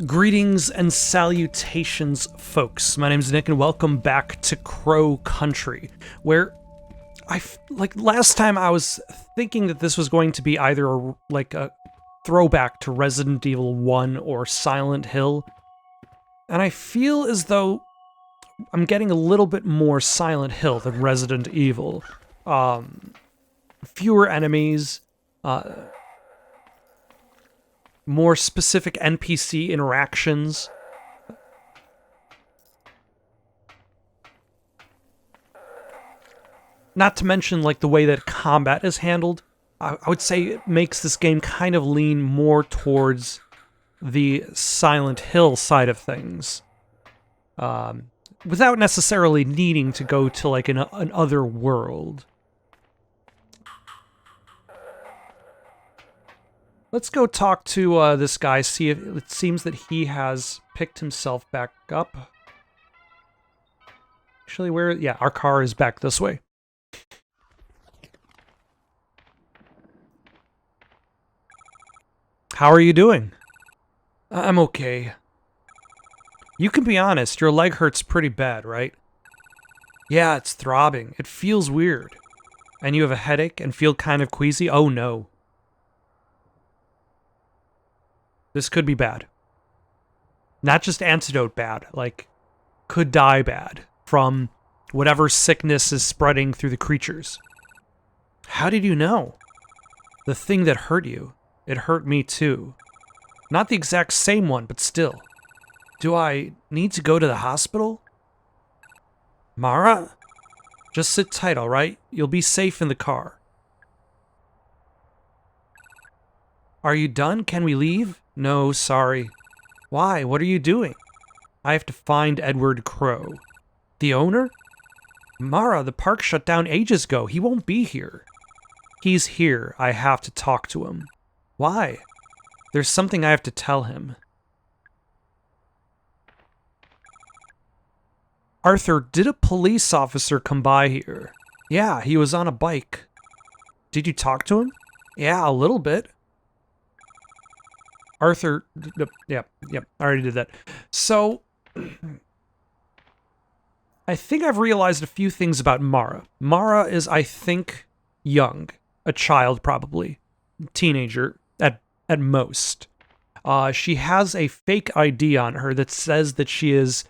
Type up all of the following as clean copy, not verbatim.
Greetings and salutations, folks. My name's Nick, and welcome back to Crow Country, where like last time I was thinking that this was going to be either a throwback to Resident Evil 1 or Silent Hill, and I feel as though I'm getting a little bit more Silent Hill than Resident Evil. Fewer enemies, more specific NPC interactions. Not to mention, like, the way that combat is handled. I would say it makes this game kind of lean more towards the Silent Hill side of things. Without necessarily needing to go to, like, an other world. Let's go talk to this guy, see if it seems that he has picked himself back up. Actually, yeah, our car is back this way. How are you doing? I'm okay. You can be honest, your leg hurts pretty bad, right? Yeah, it's throbbing. It feels weird. And you have a headache and feel kind of queasy? Oh no. This could be bad. Not just antidote bad, like, could die bad from whatever sickness is spreading through the creatures. How did you know? The thing that hurt you, it hurt me too. Not the exact same one, but still. Do I need to go to the hospital? Mara? Just sit tight, alright? You'll be safe in the car. Are you done? Can we leave? No, sorry. Why? What are you doing? I have to find Edward Crow. The owner? Mara, the park shut down ages ago. He won't be here. He's here. I have to talk to him. Why? There's something I have to tell him. Arthur, did a police officer come by here? Yeah, he was on a bike. Did you talk to him? Yeah, a little bit. Arthur, yep, I already did that. So, I think I've realized a few things about Mara. Mara is, I think, young. A child, probably. Teenager, at most. She has a fake ID on her that says that she is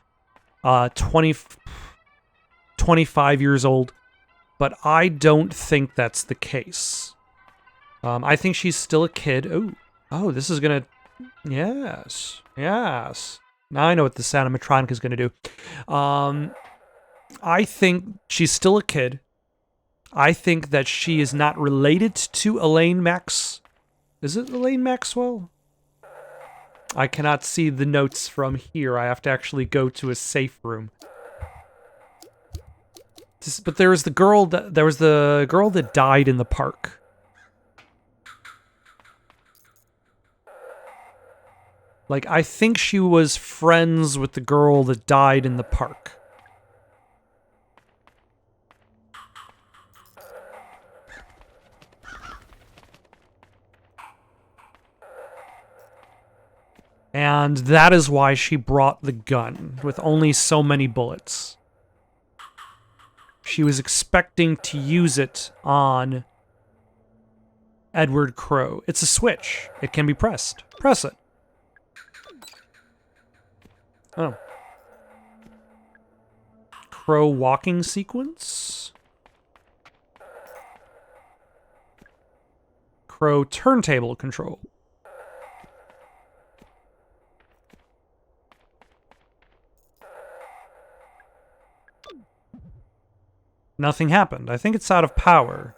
25 years old, but I don't think that's the case. I think she's still a kid. Oh, this is gonna... Yes. Now I know what the animatronic is gonna do. I think she's still a kid. I think that she is not related to Elaine Max. Is it Elaine Maxwell? I cannot see the notes from here. I have to actually go to a safe room. But there was the girl that died in the park. Like, I think she was friends with the girl that died in the park. And that is why she brought the gun, with only so many bullets. She was expecting to use it on Edward Crow. It's a switch. It can be pressed. Press it. Oh. Crow walking sequence. Crow turntable control. Nothing happened. I think it's out of power.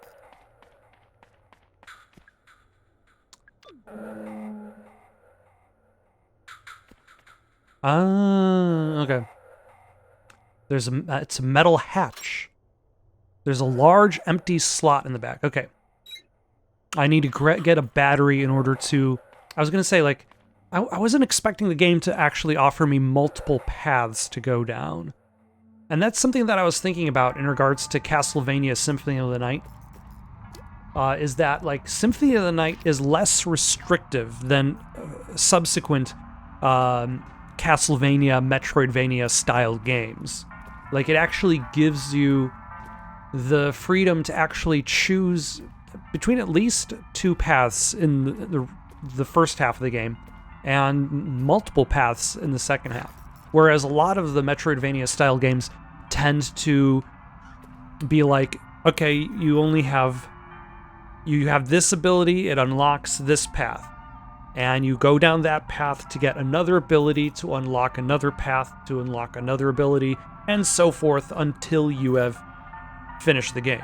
Okay. It's a metal hatch. There's a large empty slot in the back. Okay. I need to get a battery in order to... I was going to say, like, I wasn't expecting the game to actually offer me multiple paths to go down. And that's something that I was thinking about in regards to Castlevania Symphony of the Night. Is that, like, Symphony of the Night is less restrictive than subsequent Castlevania, Metroidvania style games. Like, it actually gives you the freedom to actually choose between at least two paths in the first half of the game and multiple paths in the second half. Whereas a lot of the Metroidvania style games tend to be like, okay, you have this ability, it unlocks this path. And you go down that path to get another ability, to unlock another path, to unlock another ability, and so forth until you have finished the game.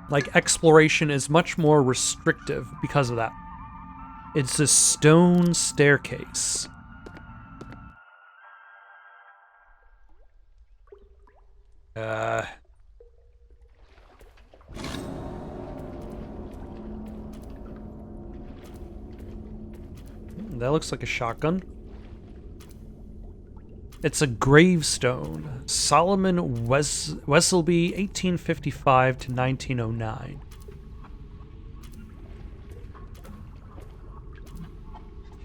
Like, exploration is much more restrictive because of that. It's a stone staircase. That looks like a shotgun. It's a gravestone. Solomon Wesselby, 1855 to 1909.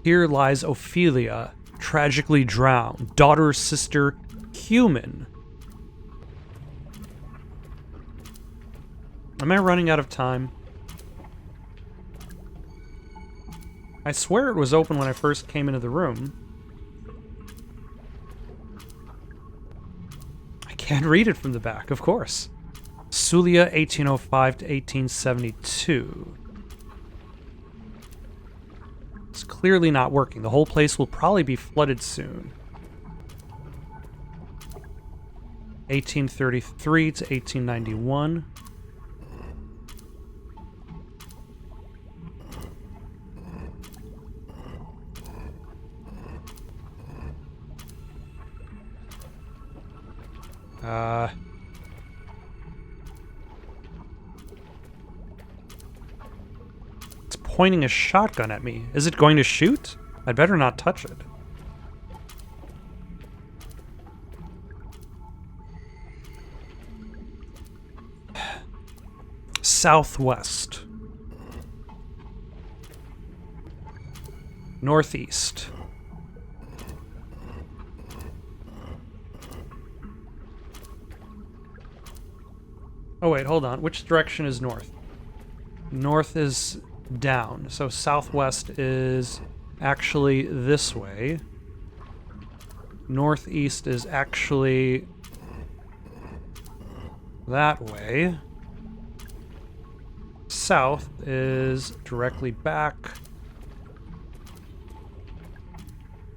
Here lies Ophelia, tragically drowned. Daughter, sister, human. Am I running out of time? I swear it was open when I first came into the room. I can't read it from the back, of course. Sulia, 1805 to 1872. It's clearly not working. The whole place will probably be flooded soon. 1833 to 1891. It's pointing a shotgun at me. Is it going to shoot? I'd better not touch it. Southwest. Northeast. Oh wait, hold on. Which direction is north? North is down, so southwest is actually this way. Northeast is actually that way. South is directly back.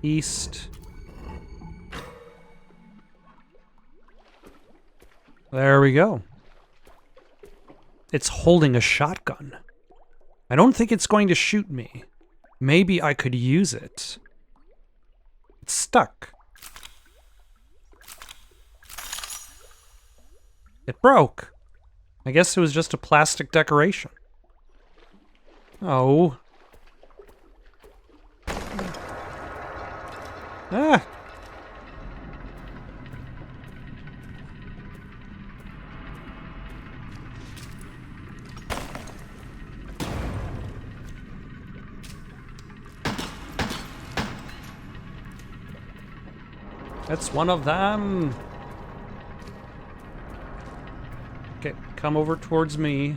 East. There we go. It's holding a shotgun. I don't think it's going to shoot me. Maybe I could use it. It's stuck. It broke. I guess it was just a plastic decoration. Oh. Ah. That's one of them. Okay, come over towards me.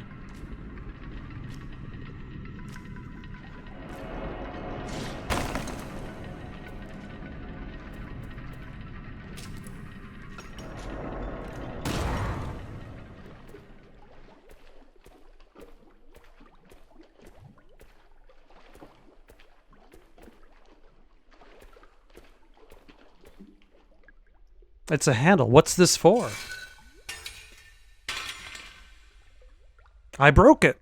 It's a handle. What's this for? I broke it.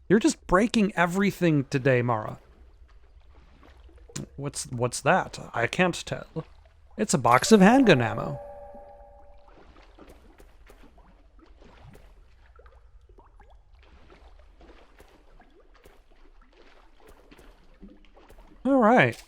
You're just breaking everything today, Mara. What's that? I can't tell. It's a box of handgun ammo. All right.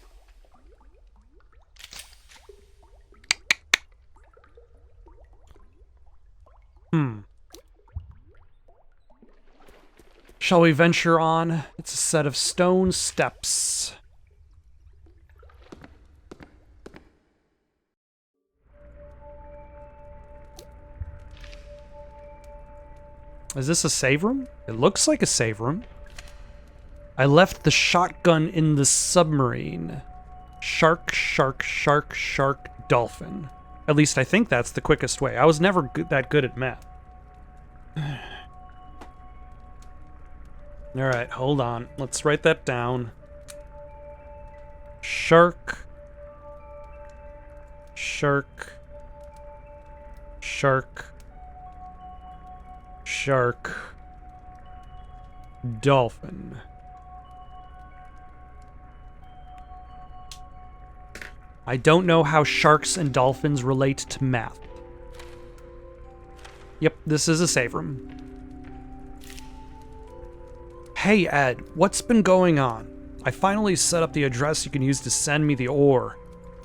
Shall we venture on? It's a set of stone steps. Is this a save room? It looks like a save room. I left the shotgun in the submarine. Shark, shark, shark, shark, dolphin. At least I think that's the quickest way. I was never that good at math. Alright, hold on. Let's write that down. Shark. Shark. Shark. Shark. Dolphin. I don't know how sharks and dolphins relate to math. Yep, this is a save room. Hey Ed, what's been going on? I finally set up the address you can use to send me the ore.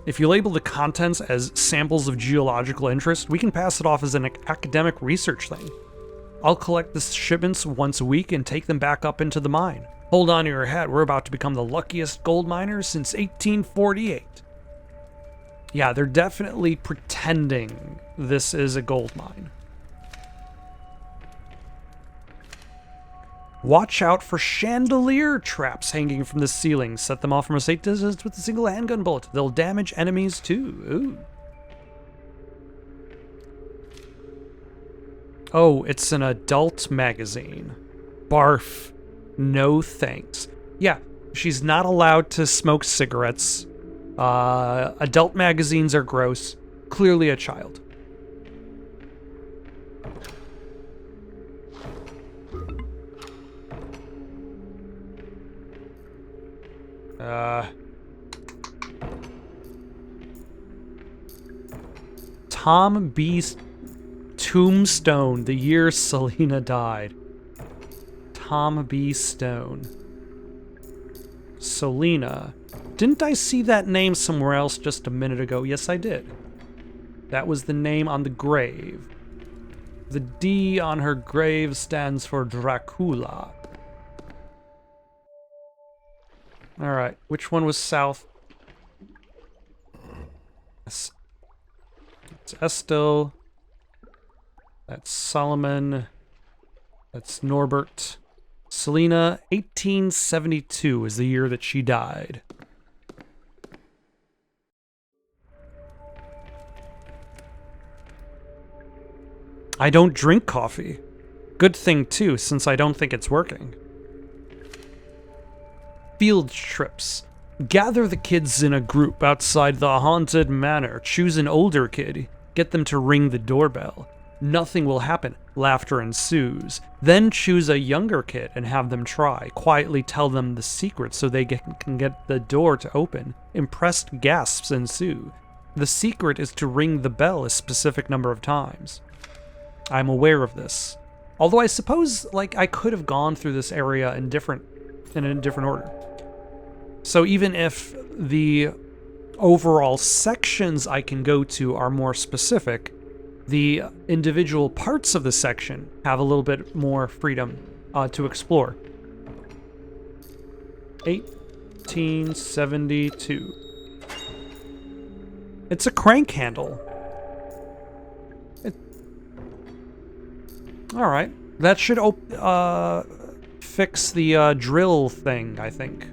If you label the contents as samples of geological interest, we can pass it off as an academic research thing. I'll collect the shipments once a week and take them back up into the mine. Hold on to your hat, we're about to become the luckiest gold miners since 1848. Yeah, they're definitely pretending this is a gold mine. Watch out for chandelier traps hanging from the ceiling. Set them off from a safe distance with a single handgun bullet. They'll damage enemies too. Ooh. Oh, it's an adult magazine. Barf. No thanks. Yeah, she's not allowed to smoke cigarettes. Adult magazines are gross. Clearly a child. Tom B's tombstone, the year Selena died. Tom B. Stone. Selena. Didn't I see that name somewhere else just a minute ago? Yes, I did. That was the name on the grave. The D on her grave stands for Dracula. Alright, which one was south? It's Estel. That's Solomon. That's Norbert. Selena, 1872 is the year that she died. I don't drink coffee. Good thing too, since I don't think it's working. Field trips. Gather the kids in a group outside the haunted manor. Choose an older kid. Get them to ring the doorbell. Nothing will happen. Laughter ensues. Then choose a younger kid and have them try. Quietly tell them the secret so they can get the door to open. Impressed gasps ensue. The secret is to ring the bell a specific number of times. I'm aware of this. Although I suppose, like, I could have gone through this area in a different order. So even if the overall sections I can go to are more specific, the individual parts of the section have a little bit more freedom to explore. 1872. It's a crank handle. Alright. That should fix the drill thing, I think.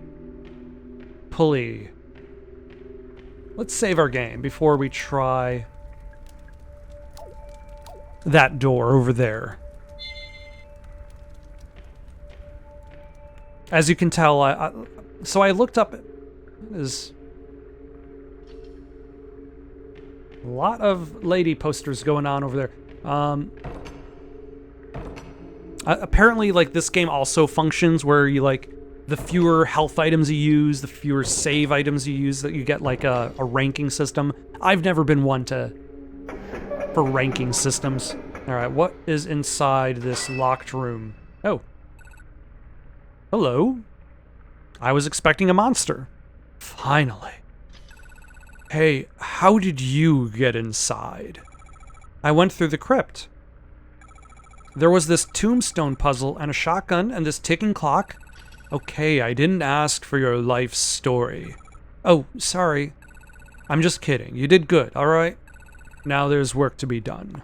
Pulley. Let's save our game before we try that door over there. As you can tell, so I looked up. There's a lot of lady posters going on over there. Apparently, like, this game also functions where you, like, the fewer health items you use, the fewer save items you use, that you get, like, a ranking system. I've never been one for ranking systems. Alright, what is inside this locked room? Oh. Hello. I was expecting a monster. Finally. Hey, how did you get inside? I went through the crypt. There was this tombstone puzzle and a shotgun and this ticking clock. Okay, I didn't ask for your life story. Oh, sorry. I'm just kidding. You did good, alright? Now there's work to be done.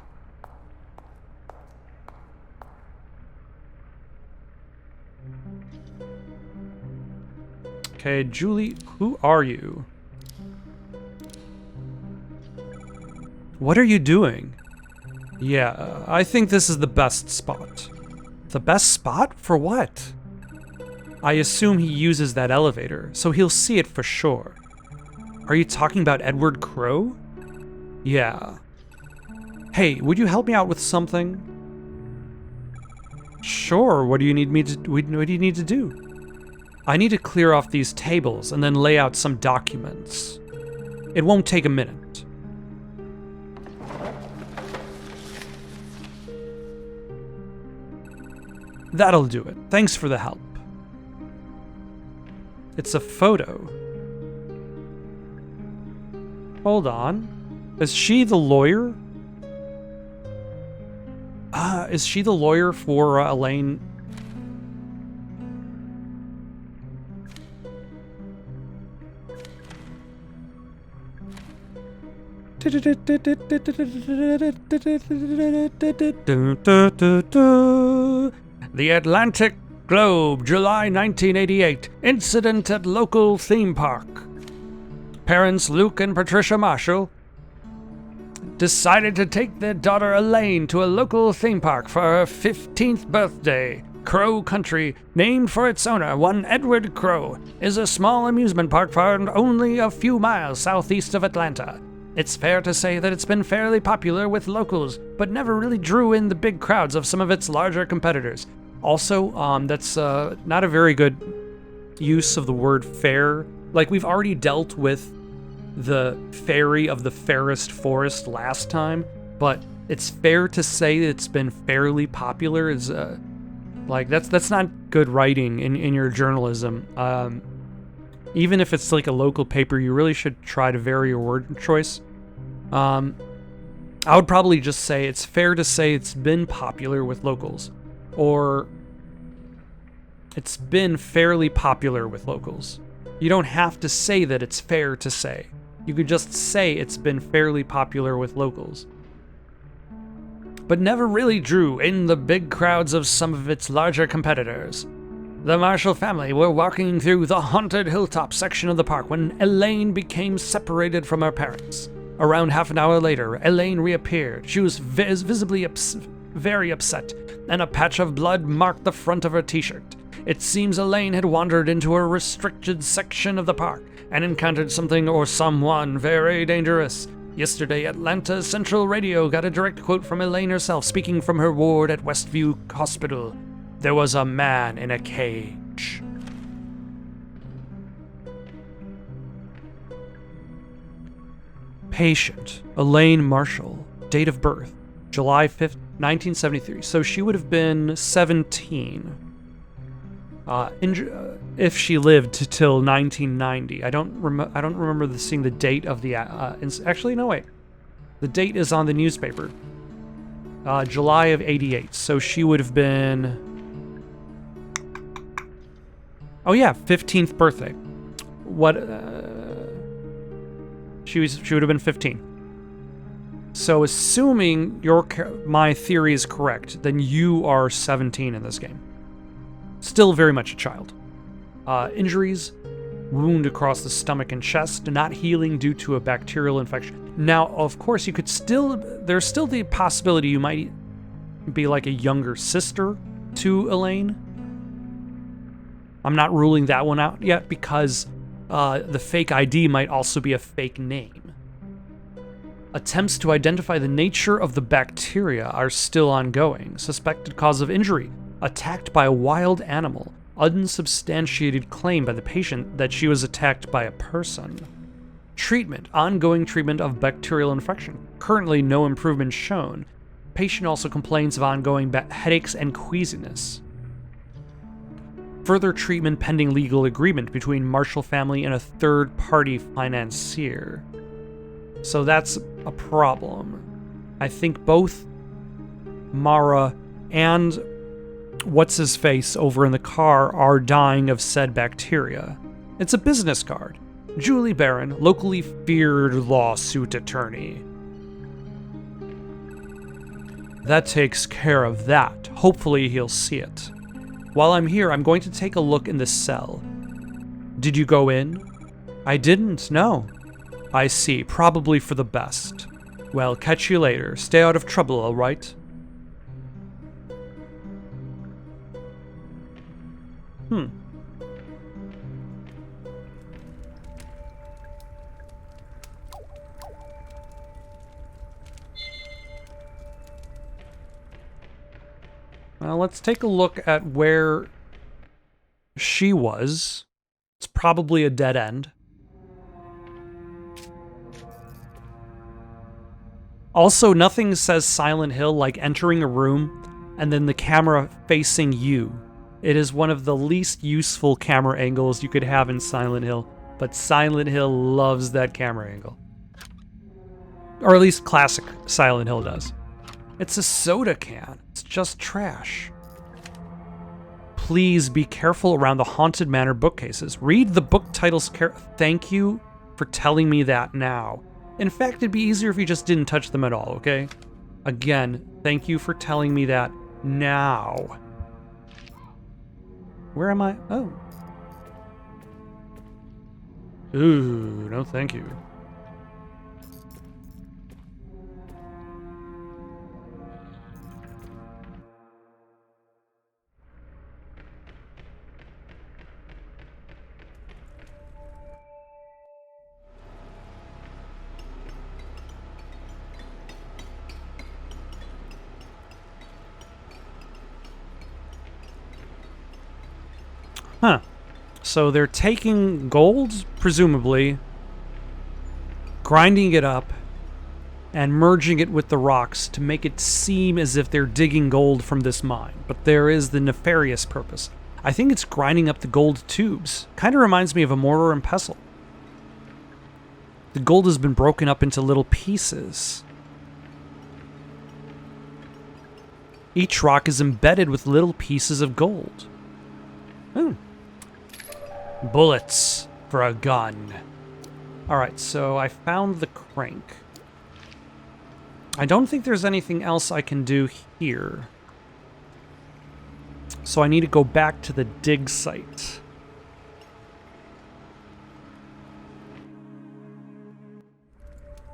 Okay, Julie, who are you? What are you doing? Yeah, I think this is the best spot. The best spot? For what? I assume he uses that elevator, so he'll see it for sure. Are you talking about Edward Crow? Yeah. Hey, would you help me out with something? Sure, what do you need me to what do you need to do? I need to clear off these tables and then lay out some documents. It won't take a minute. That'll do it. Thanks for the help. It's a photo. Hold on. Is she the lawyer? Is she the lawyer for Elaine? The Atlantic Globe, July 1988. Incident at local theme park. Parents Luke and Patricia Marshall decided to take their daughter Elaine to a local theme park for her 15th birthday. Crow Country, named for its owner, one Edward Crow, is a small amusement park found only a few miles southeast of Atlanta. It's fair to say that it's been fairly popular with locals, but never really drew in the big crowds of some of its larger competitors. Also, that's not a very good use of the word fair. Like, we've already dealt with the fairy of the fairest forest last time, but it's fair to say it's been fairly popular. Is like that's not good writing in your journalism. Even if it's like a local paper, you really should try to vary your word choice. I would probably just say it's fair to say it's been popular with locals, or it's been fairly popular with locals. You don't have to say that it's fair to say. You could just say it's been fairly popular with locals, but never really drew in the big crowds of some of its larger competitors. The Marshall family were walking through the haunted hilltop section of the park when Elaine became separated from her parents. Around half an hour later, Elaine reappeared. She was visibly very upset, and a patch of blood marked the front of her t-shirt. It seems Elaine had wandered into a restricted section of the park and encountered something or someone very dangerous. Yesterday, Atlanta Central Radio got a direct quote from Elaine herself speaking from her ward at Westview Hospital. There was a man in a cage. Patient, Elaine Marshall. Date of birth, July 5th, 1973. So she would have been 17. If she lived till 1990. I don't remember seeing the date of the... actually, no, wait. The date is on the newspaper. July of 88. So she would have been... Oh yeah, 15th birthday. What... She would have been 15. So assuming my theory is correct, then you are 17 in this game. Still very much a child. Injuries, wound across the stomach and chest, not healing due to a bacterial infection. Now, of course, there's still the possibility you might be like a younger sister to Elaine. I'm not ruling that one out yet because the fake ID might also be a fake name. Attempts to identify the nature of the bacteria are still ongoing. Suspected cause of injury: attacked by a wild animal. Unsubstantiated claim by the patient that she was attacked by a person. Treatment: ongoing treatment of bacterial infection. Currently no improvement shown. Patient also complains of ongoing headaches and queasiness. Further treatment pending legal agreement between Marshall family and a third-party financier. So that's a problem. I think both Mara and what's-his-face over in the car are dying of said bacteria. It's a business card. Julie Barron, locally feared lawsuit attorney. That takes care of that. Hopefully he'll see it. While I'm here, I'm going to take a look in the cell. Did you go in? I didn't, no. I see, probably for the best. Well, catch you later. Stay out of trouble, all right? Well, let's take a look at where she was. It's probably a dead end. Also, nothing says Silent Hill like entering a room and then the camera facing you. It is one of the least useful camera angles you could have in Silent Hill, but Silent Hill loves that camera angle. Or at least classic Silent Hill does. It's a soda can. It's just trash. Please be careful around the Haunted Manor bookcases. Read the book titles Thank you for telling me that now. In fact, it'd be easier if you just didn't touch them at all, okay? Again, thank you for telling me that now. Where am I? Oh. Ooh, no thank you. Huh. So they're taking gold, presumably, grinding it up, and merging it with the rocks to make it seem as if they're digging gold from this mine. But there is the nefarious purpose. I think it's grinding up the gold tubes. Kind of reminds me of a mortar and pestle. The gold has been broken up into little pieces. Each rock is embedded with little pieces of gold. Bullets for a gun. Alright, so I found the crank. I don't think there's anything else I can do here. So I need to go back to the dig site.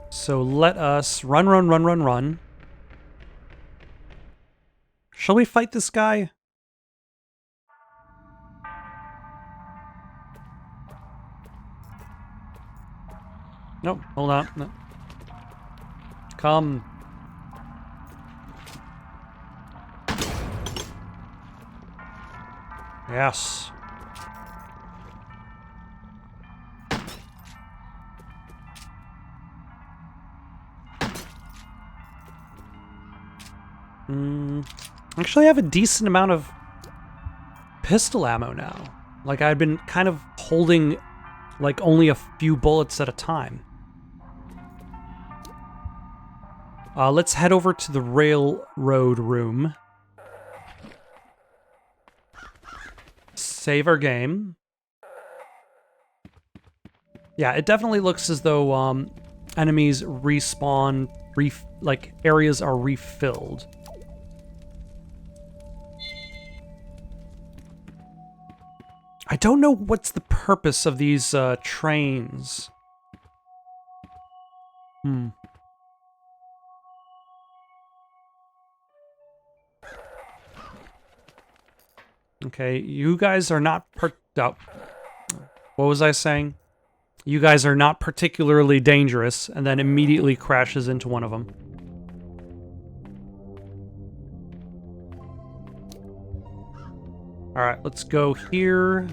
So let us run. Shall we fight this guy? Nope, hold on. No. Come. Yes. Actually, I have a decent amount of pistol ammo now. Like, I've been kind of holding, like, only a few bullets at a time. Let's head over to the railroad room. Save our game. Yeah, it definitely looks as though enemies respawn, like areas are refilled. I don't know what's the purpose of these trains. Okay, you guys are not what was I saying? You guys are not particularly dangerous, and then immediately crashes into one of them. Alright, let's go here.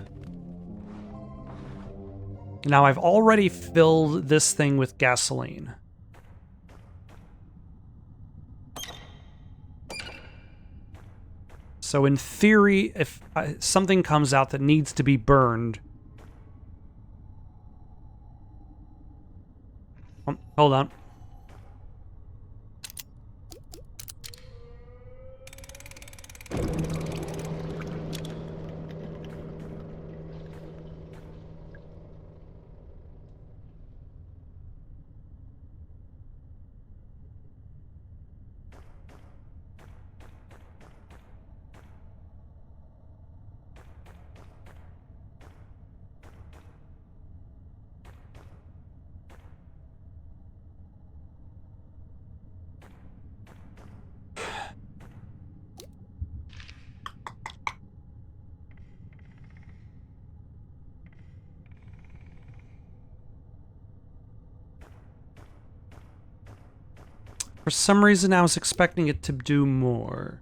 Now, I've already filled this thing with gasoline. So in theory, if something comes out that needs to be burned... hold on. For some reason, I was expecting it to do more.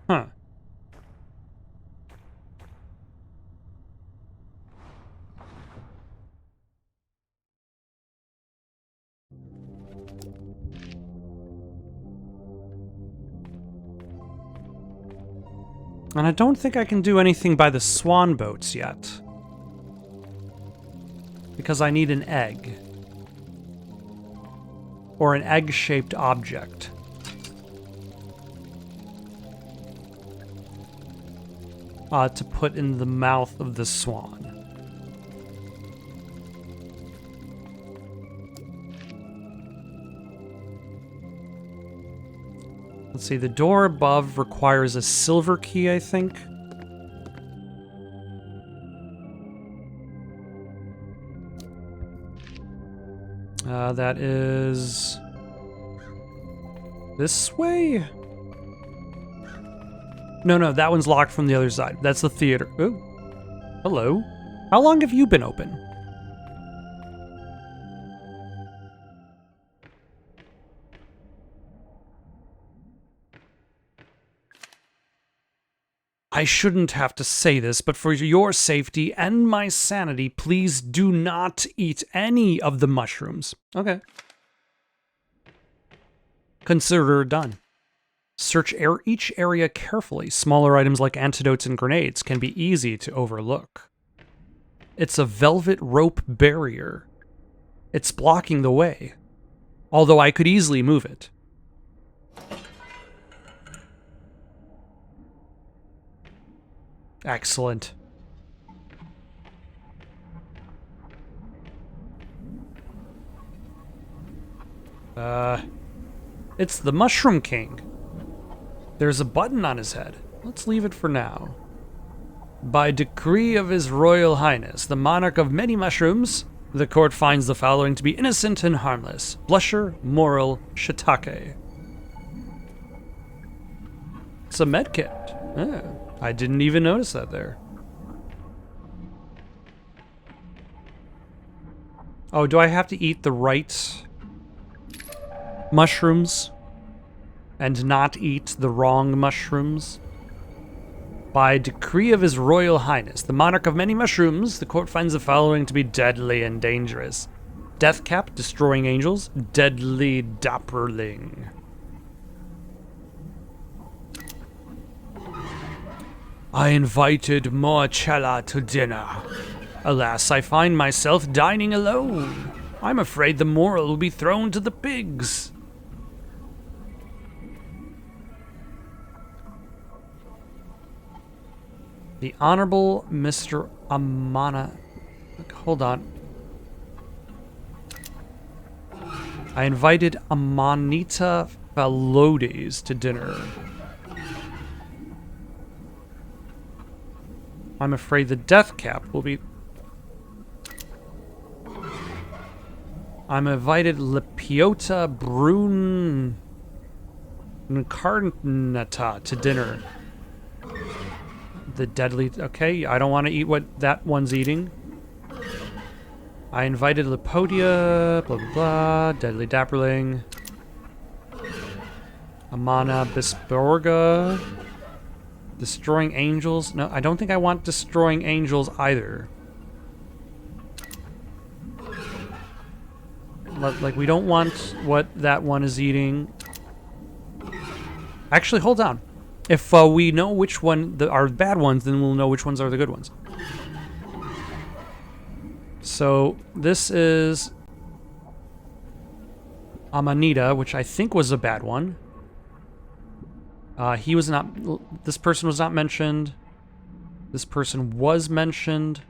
Huh. And I don't think I can do anything by the swan boats yet. Because I need an egg. Or an egg-shaped object. To put in the mouth of the swan. Let's see, the door above requires a silver key, I think. That is... this way? No, that one's locked from the other side. That's the theater. Oh, hello. How long have you been open? I shouldn't have to say this, but for your safety and my sanity, please do not eat any of the mushrooms. Okay. Consider done. Search each area carefully. Smaller items like antidotes and grenades can be easy to overlook. It's a velvet rope barrier. It's blocking the way, although I could easily move it. Excellent. It's the Mushroom King. There's a button on his head. Let's leave it for now. By decree of His Royal Highness, the monarch of many mushrooms, the court finds the following to be innocent and harmless. Blusher, Moral, Shiitake. It's a medkit. Oh, I didn't even notice that there. Oh, do I have to eat the right mushrooms and not eat the wrong mushrooms? By decree of His Royal Highness, the monarch of many mushrooms, the court finds the following to be deadly and dangerous. Deathcap, Destroying Angels, Deadly Dapperling. I invited Moachella to dinner. Alas, I find myself dining alone. I'm afraid the moral will be thrown to the pigs. The Honorable Mr. Amana... Hold on. I invited Amanita Phalodes to dinner. I'm afraid the death cap will be... I'm invited Lepiota Brun... Incarnata to dinner. The deadly... Okay, I don't want to eat what that one's eating. I invited Lepodia, blah blah blah, Deadly Dapperling. Amana Bisborga. Destroying Angels. No, I don't think I want Destroying Angels either. Like, we don't want what that one is eating. Actually, hold on. If we know which one are bad ones, then we'll know which ones are the good ones. So, this is Amanita, which I think was a bad one. He was not... This person was not mentioned. This person was mentioned.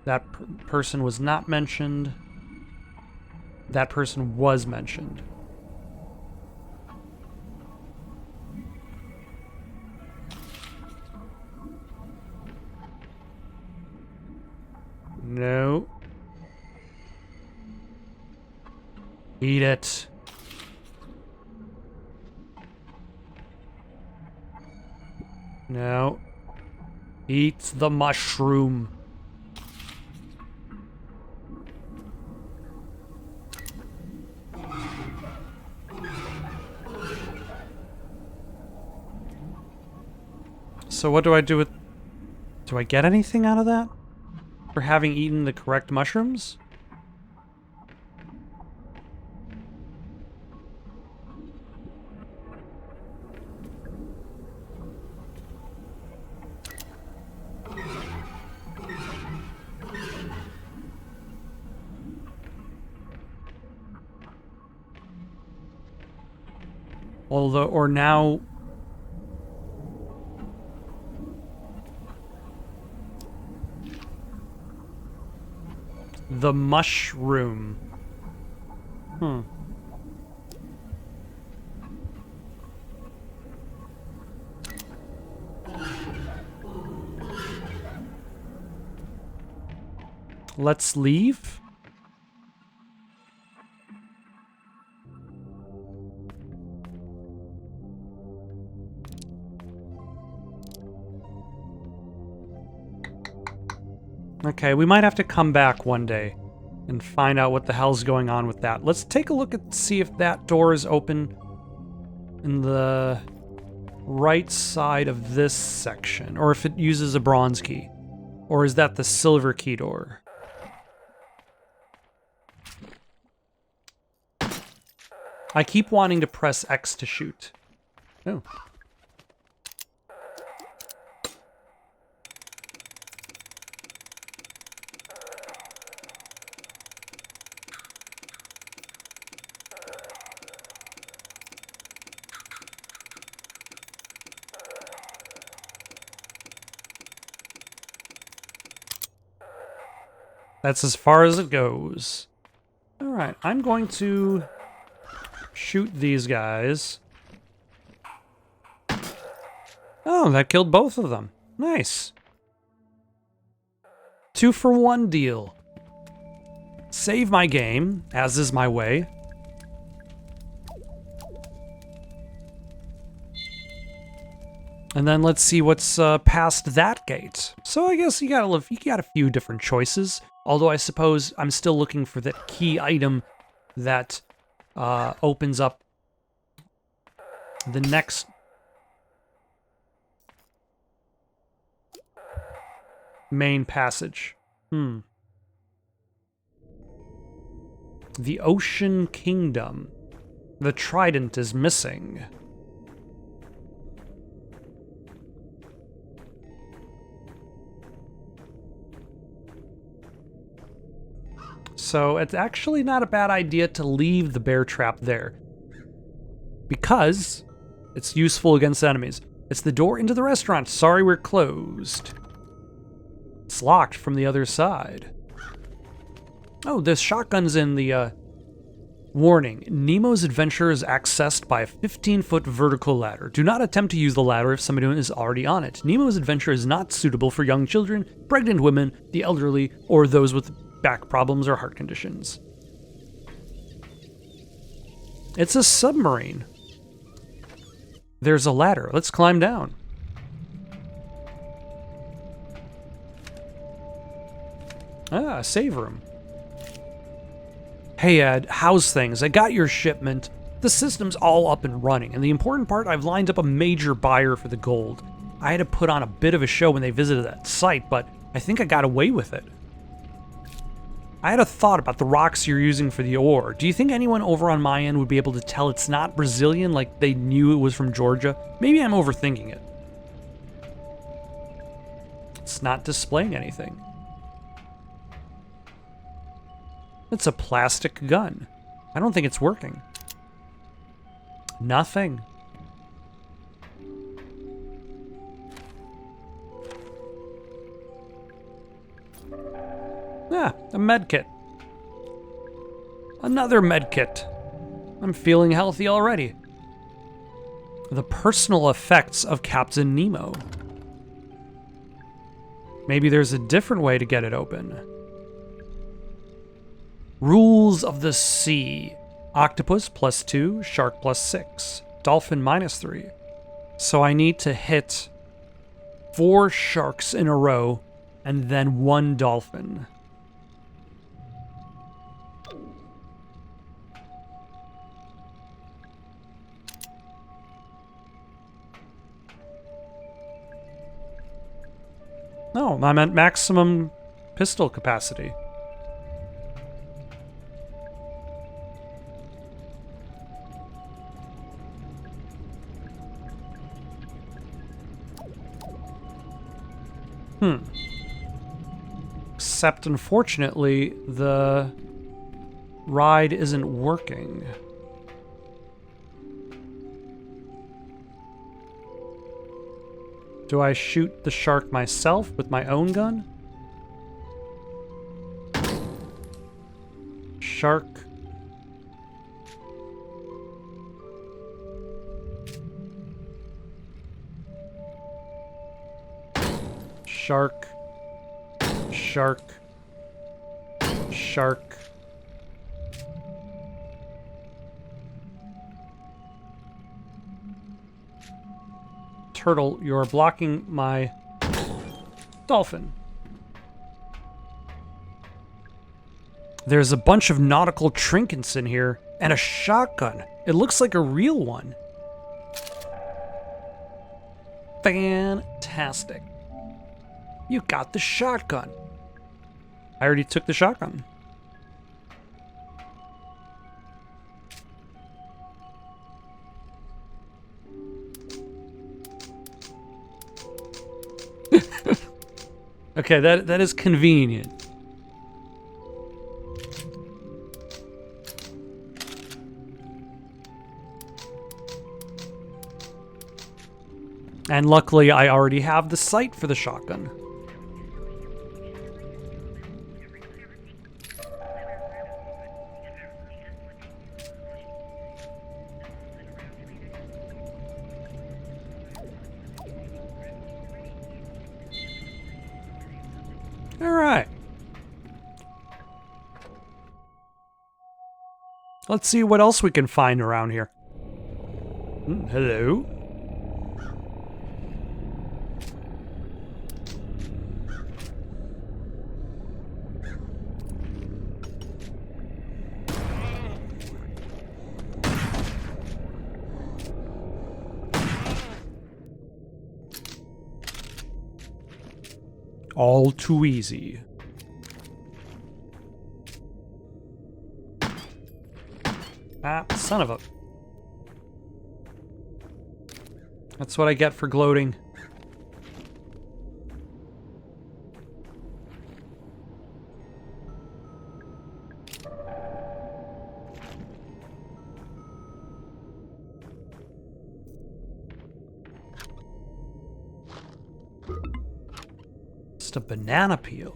That person was not mentioned. That person was mentioned. No. Eat it. No. Eat the mushroom. So what do I do with... Do I get anything out of that? For having eaten the correct mushrooms? Although, or now... The mushroom. Hmm. Let's leave. Okay, we might have to come back one day and find out what the hell's going on with that. Let's take a look at see if that door is open in the right side of this section, or if it uses a bronze key. Or is that the silver key door? I keep wanting to press X to shoot. Oh. That's as far as it goes. Alright, I'm going to shoot these guys. Oh, that killed both of them. Nice. 2-for-1 deal. Save my game, as is my way. And then let's see what's past that gate. So I guess you got a few different choices. Although I suppose I'm still looking for that key item that opens up the next main passage. The Ocean Kingdom. The trident is missing. So it's actually not a bad idea to leave the bear trap there, because it's useful against enemies. It's the door into the restaurant. Sorry, we're closed. It's locked from the other side. Oh, there's shotguns in the, Warning, Nemo's adventure is accessed by a 15-foot vertical ladder. Do not attempt to use the ladder if somebody is already on it. Nemo's adventure is not suitable for young children, pregnant women, the elderly, or those with back problems or heart conditions. It's a submarine. There's a ladder. Let's climb down. Ah, save room. Hey Ed, how's things? I got your shipment. The system's all up and running, and the important part, I've lined up a major buyer for the gold. I had to put on a bit of a show when they visited that site, but I think I got away with it. I had a thought about the rocks you're using for the ore. Do you think anyone over on my end would be able to tell it's not Brazilian like they knew it was from Georgia? Maybe I'm overthinking it. It's not displaying anything. It's a plastic gun. I don't think it's working. Nothing. Ah, a medkit. Another medkit. I'm feeling healthy already. The personal effects of Captain Nemo. Maybe there's a different way to get it open. Rules of the sea. Octopus +2, shark +6, dolphin -3. So I need to hit 4 sharks in a row and then 1 dolphin. No, I meant maximum pistol capacity. Except, unfortunately, the ride isn't working. Do I shoot the shark myself with my own gun? Shark. Shark. Shark. Shark. Turtle, you're blocking my dolphin. There's a bunch of nautical trinkets in here and a shotgun. It looks like a real one. Fantastic. You got the shotgun. I already took the shotgun. Okay, that is convenient. And luckily, I already have the sight for the shotgun. All right. Let's see what else we can find around here. Hello? All too easy. Ah, son of a... That's what I get for gloating. A banana peel.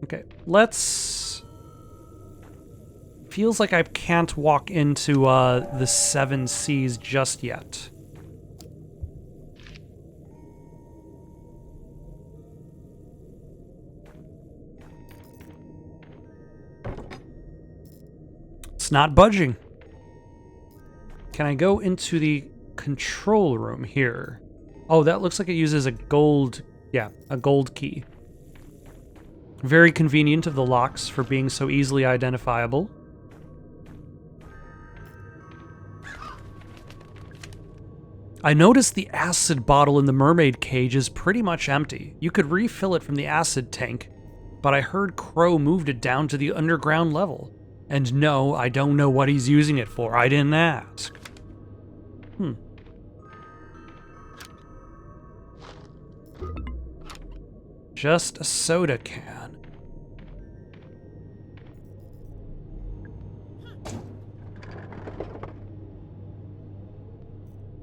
Okay, let's... Feels like I can't walk into the 7 Seas just yet. It's not budging. Can I go into the control room here? Oh, that looks like it uses a gold... Yeah, a gold key. Very convenient of the locks for being so easily identifiable. I noticed the acid bottle in the mermaid cage is pretty much empty. You could refill it from the acid tank, but I heard Crow moved it down to the underground level. And no, I don't know what he's using it for. I didn't ask. Just a soda can.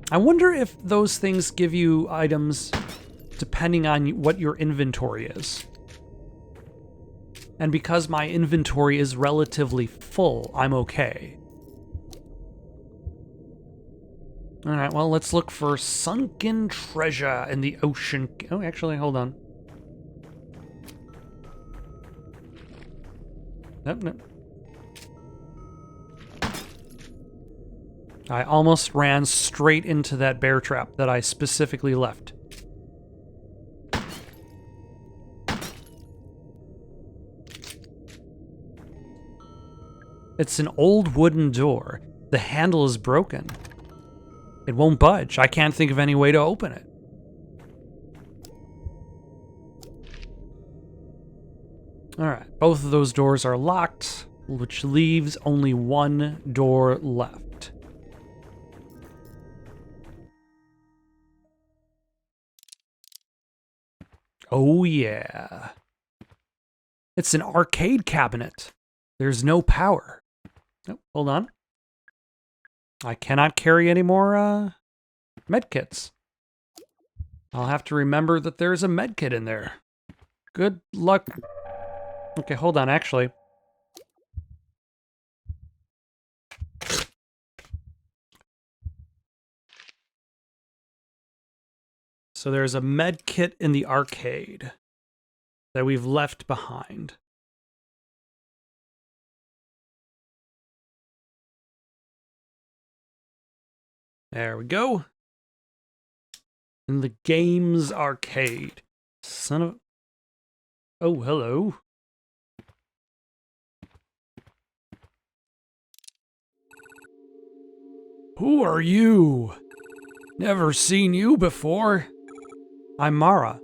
I wonder if those things give you items depending on what your inventory is. And because my inventory is relatively full, I'm okay. Alright, well, let's look for sunken treasure in the ocean. Oh, actually, hold on. Nope, nope. I almost ran straight into that bear trap that I specifically left. It's an old wooden door. The handle is broken. It won't budge. I can't think of any way to open it. Alright, both of those doors are locked, which leaves only one door left. Oh yeah. It's an arcade cabinet. There's no power. Oh, hold on. I cannot carry any more medkits. I'll have to remember that there's a medkit in there. Good luck. Okay, hold on, actually. So there's a medkit in the arcade that we've left behind. There we go. In the games arcade. Son of... Oh, hello. Who are you? Never seen you before. I'm Mara.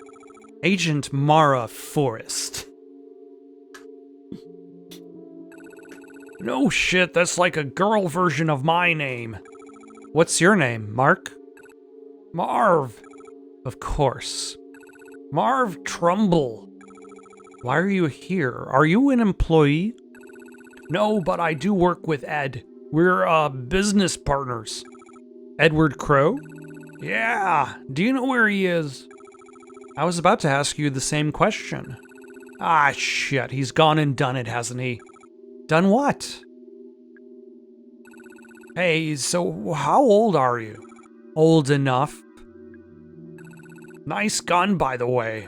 Agent Mara Forrest. No shit, that's like a girl version of my name. What's your name, Mark? Marv. Of course. Marv Trumbull. Why are you here? Are you an employee? No, but I do work with Ed. We're, business partners. Edward Crow? Yeah. Do you know where he is? I was about to ask you the same question. Ah, shit. He's gone and done it, hasn't he? Done what? Hey, so how old are you? Old enough. Nice gun, by the way.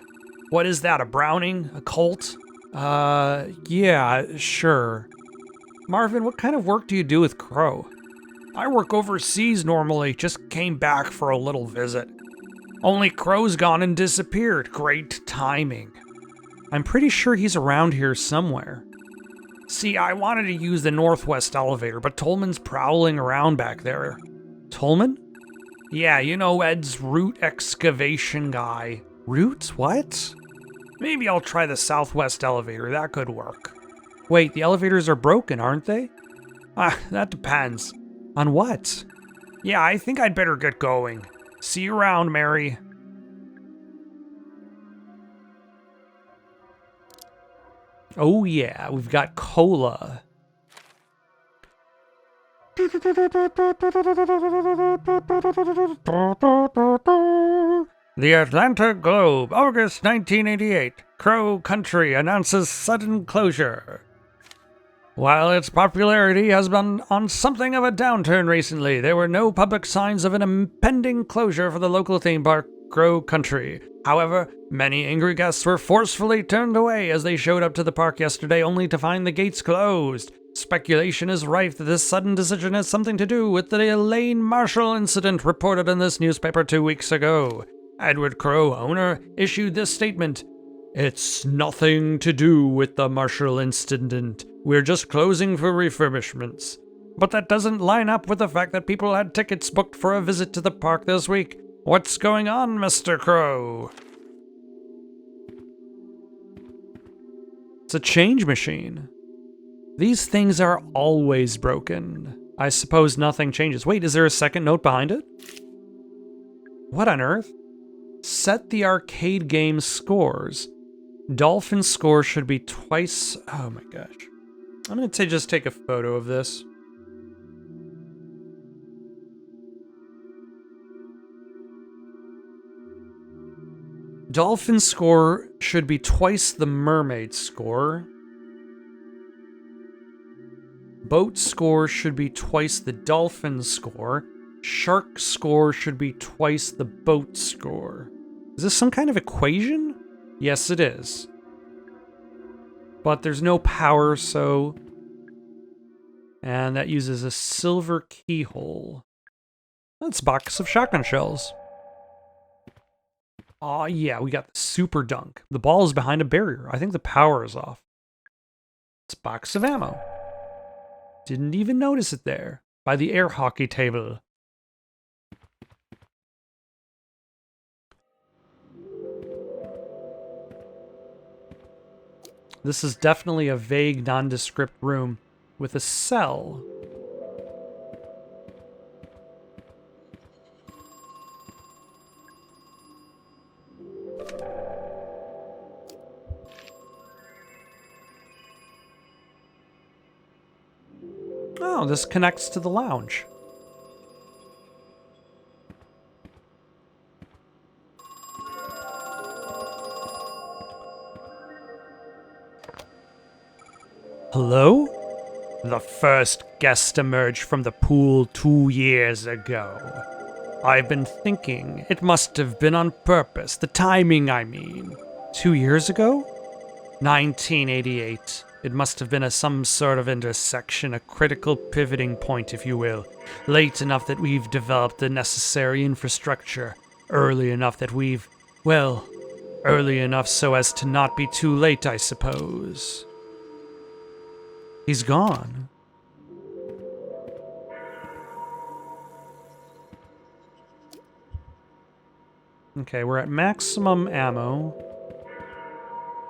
What is that, a Browning? A Colt? Yeah, sure. Marvin, what kind of work do you do with Crow? I work overseas normally, just came back for a little visit. Only Crow's gone and disappeared. Great timing. I'm pretty sure he's around here somewhere. See, I wanted to use the northwest elevator, but Tolman's prowling around back there. Tolman? Yeah, you know Ed's root excavation guy. Root? What? Maybe I'll try the southwest elevator, that could work. Wait, the elevators are broken, aren't they? Ah, that depends. On what? Yeah, I think I'd better get going. See you around, Mary. Oh yeah, we've got cola. The Atlanta Globe, August 1988. Crow Country announces sudden closure. While its popularity has been on something of a downturn recently, there were no public signs of an impending closure for the local theme park, Crow Country. However, many angry guests were forcefully turned away as they showed up to the park yesterday only to find the gates closed. Speculation is rife that this sudden decision has something to do with the Elaine Marshall incident reported in this newspaper 2 weeks ago. Edward Crow, owner, issued this statement. It's nothing to do with the Marshall incident. We're just closing for refurbishments. But that doesn't line up with the fact that people had tickets booked for a visit to the park this week. What's going on, Mr. Crow? It's a change machine. These things are always broken. I suppose nothing changes. Wait, is there a second note behind it? What on earth? Set the arcade game scores. Dolphin score should be twice... Oh my gosh. I'm going to just take a photo of this. Dolphin score should be twice the mermaid score. Boat score should be twice the dolphin score. Shark score should be twice the boat score. Is this some kind of equation? Yes, it is. But there's no power, so... And that uses a silver keyhole. That's a box of shotgun shells. Aw, yeah, we got the super dunk. The ball is behind a barrier. I think the power is off. It's a box of ammo. Didn't even notice it there. By the air hockey table. This is definitely a vague, nondescript room with a cell. Oh, this connects to the lounge. Hello? The first guest emerged from the pool 2 years ago. I've been thinking it must have been on purpose, the timing I mean. 2 years ago? 1988. It must have been some sort of intersection, a critical pivoting point, if you will. Late enough that we've developed the necessary infrastructure. Early enough that we've... well, early enough so as to not be too late, I suppose. He's gone. Okay, we're at maximum ammo.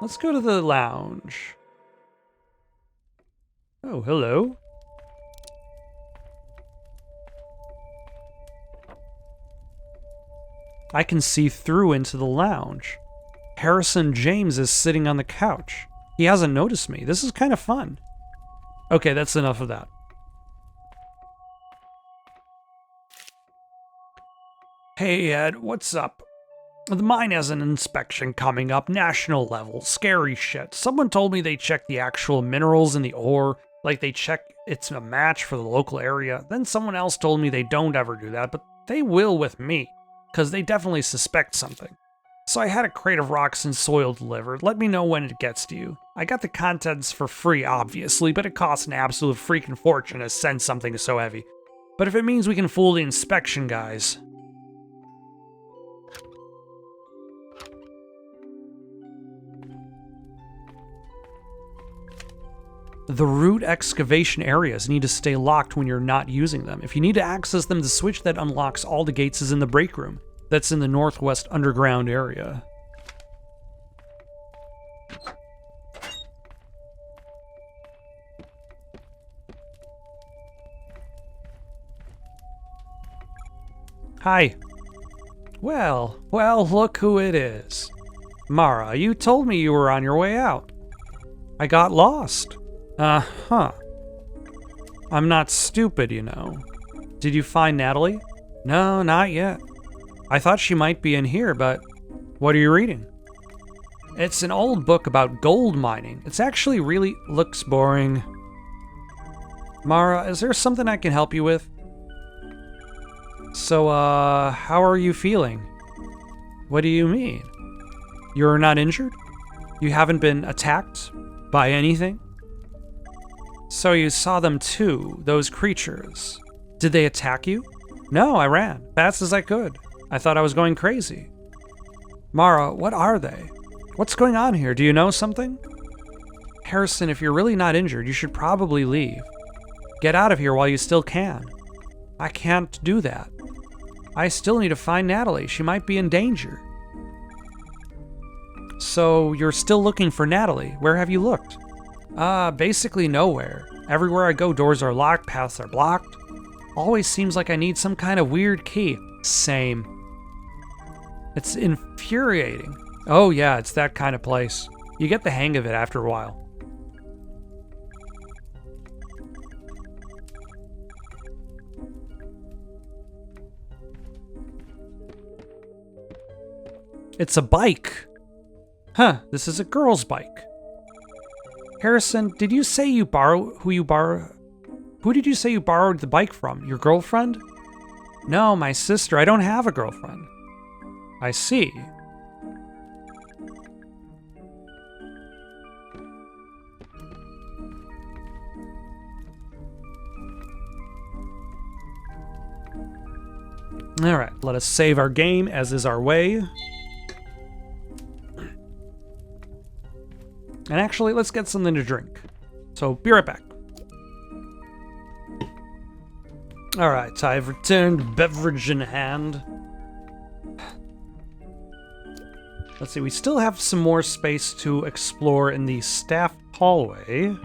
Let's go to the lounge. Oh, hello. I can see through into the lounge. Harrison James is sitting on the couch. He hasn't noticed me. This is kind of fun. Okay, that's enough of that. Hey, Ed, what's up? The mine has an inspection coming up, national level, scary shit. Someone told me they check the actual minerals in the ore, like they check it's a match for the local area. Then someone else told me they don't ever do that, but they will with me, because they definitely suspect something. So I had a crate of rocks and soil delivered. Let me know when it gets to you. I got the contents for free, obviously, but it costs an absolute freaking fortune to send something so heavy. But if it means we can fool the inspection guys... The root excavation areas need to stay locked when you're not using them. If you need to access them, the switch that unlocks all the gates is in the break room. That's in the northwest underground area. Hi. Well, look who it is. Mara, you told me you were on your way out. I got lost. Uh-huh. I'm not stupid, you know. Did you find Natalie? No, not yet. I thought she might be in here, but what are you reading? It's an old book about gold mining. It's actually really looks boring. Mara, is there something I can help you with? So, how are you feeling? What do you mean? You're not injured? You haven't been attacked by anything? So you saw them too, those creatures. Did they attack you? No, I ran, fast as I could. I thought I was going crazy. Mara, what are they? What's going on here? Do you know something? Harrison, if you're really not injured, you should probably leave. Get out of here while you still can. I can't do that. I still need to find Natalie. She might be in danger. So you're still looking for Natalie. Where have you looked? Basically nowhere. Everywhere I go, doors are locked, paths are blocked. Always seems like I need some kind of weird key. Same. It's infuriating. Oh yeah, it's that kind of place. You get the hang of it after a while. It's a bike. Huh, this is a girl's bike. Harrison, did you say you Who did you say you borrowed the bike from? Your girlfriend? No, my sister. I don't have a girlfriend. I see. Alright, let us save our game, as is our way. And actually, let's get something to drink. So, be right back. Alright, I've returned, beverage in hand. Let's see, we still have some more space to explore in the staff hallway.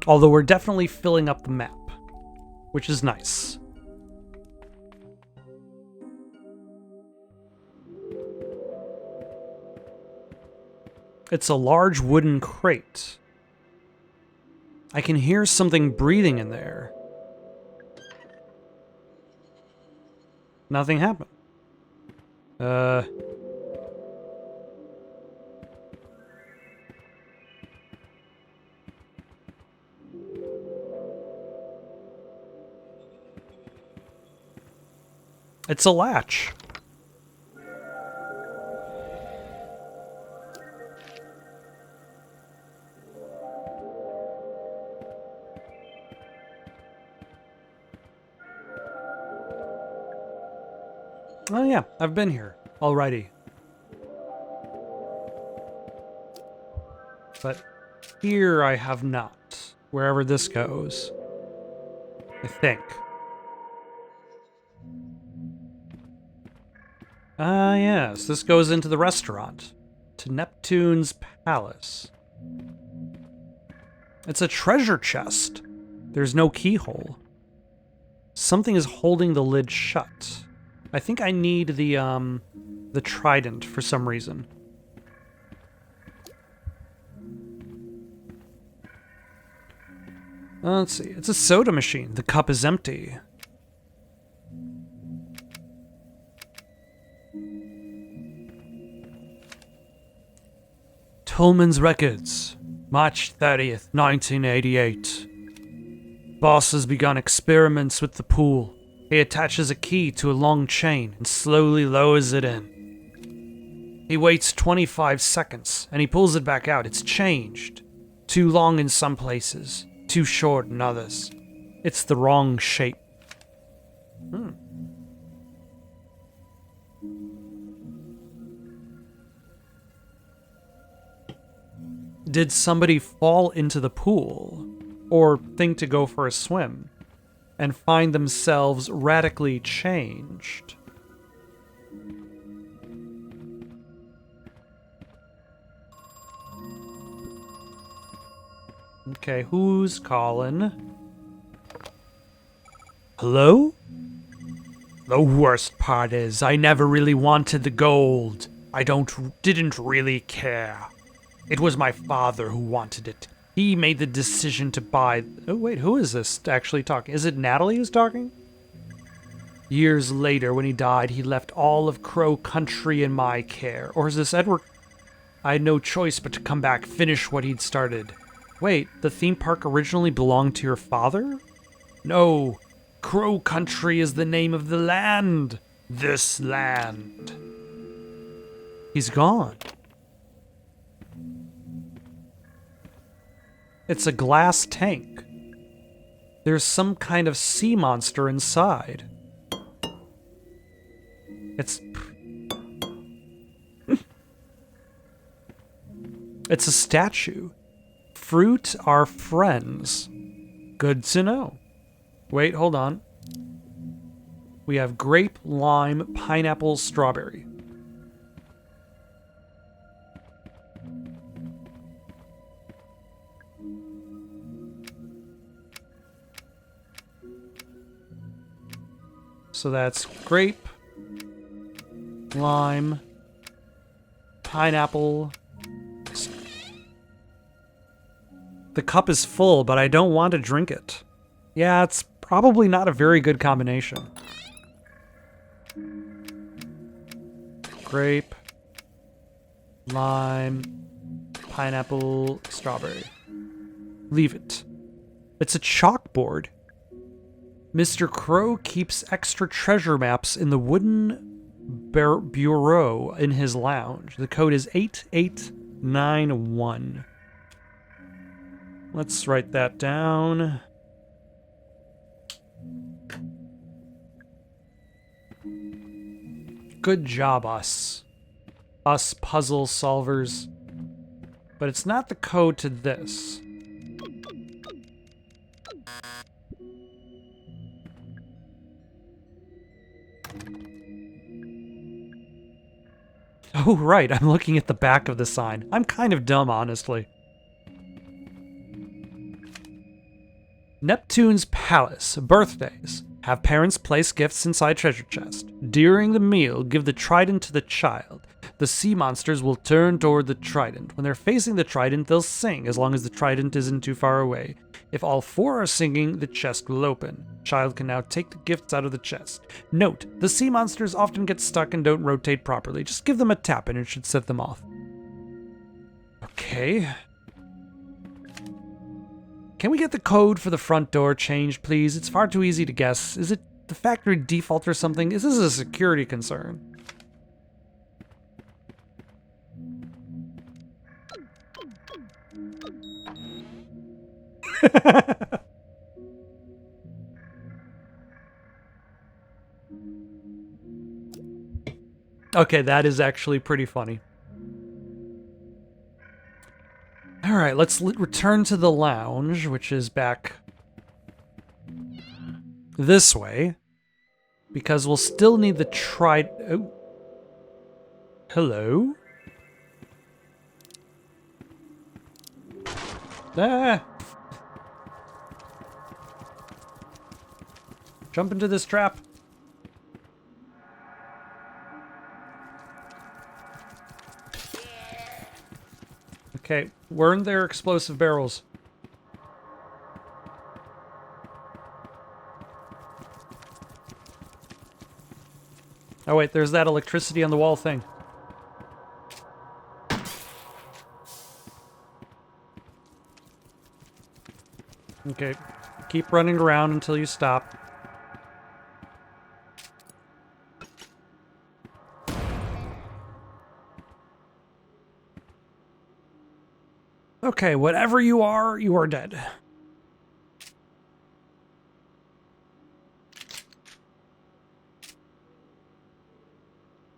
Although we're definitely filling up the map, which is nice. It's a large wooden crate. I can hear something breathing in there. Nothing happened. It's a latch. Oh yeah, I've been here already. But here I have not. Wherever this goes. I think. Ah yes, this goes into the restaurant. To Neptune's Palace. It's a treasure chest. There's no keyhole. Something is holding the lid shut. I think I need the trident for some reason. Let's see. It's a soda machine. The cup is empty. Tolman's Records, March 30th, 1988. Boss has begun experiments with the pool. He attaches a key to a long chain and slowly lowers it in. He waits 25 seconds and he pulls it back out. It's changed. Too long in some places, too short in others. It's the wrong shape. Did somebody fall into the pool or think to go for a swim and find themselves radically changed? Okay, who's calling? Hello? The worst part is, I never really wanted the gold. I didn't really care. It was my father who wanted it. He made the decision to buy... Oh, wait, who is this actually talking? Is it Natalie who's talking? Years later, when he died, he left all of Crow Country in my care. Or is this Edward? I had no choice but to come back, finish what he'd started. Wait, the theme park originally belonged to your father? No, Crow Country is the name of the land. This land. He's gone. It's a glass tank. There's some kind of sea monster inside. It's a statue. Fruit are friends. Good to know. Wait, hold on. We have grape, lime, pineapple, strawberry. So that's grape, lime, pineapple. The cup is full, but I don't want to drink it. Yeah, it's probably not a very good combination. Grape, lime, pineapple, strawberry. Leave it. It's a chalkboard. Mr. Crow keeps extra treasure maps in the wooden bureau in his lounge. The code is 8891. Let's write that down. Good job, us. Us puzzle solvers. But it's not the code to this. Oh, right, I'm looking at the back of the sign. I'm kind of dumb, honestly. Neptune's Palace. Birthdays. Have parents place gifts inside treasure chest. During the meal, give the trident to the child. The sea monsters will turn toward the trident. When they're facing the trident, they'll sing, as long as the trident isn't too far away. If all four are singing, the chest will open. Child can now take the gifts out of the chest. Note, the sea monsters often get stuck and don't rotate properly. Just give them a tap and it should set them off. Okay. Can we get the code for the front door changed, please? It's far too easy to guess. Is it the factory default or something? Is this a security concern? Okay, that is actually pretty funny. All right, let's return to the lounge, which is back this way, because we'll still need the oh. Hello? Ah! Jump into this trap. Okay, weren't there explosive barrels? Oh wait, there's that electricity on the wall thing. Okay, keep running around until you stop. Okay, whatever you are dead.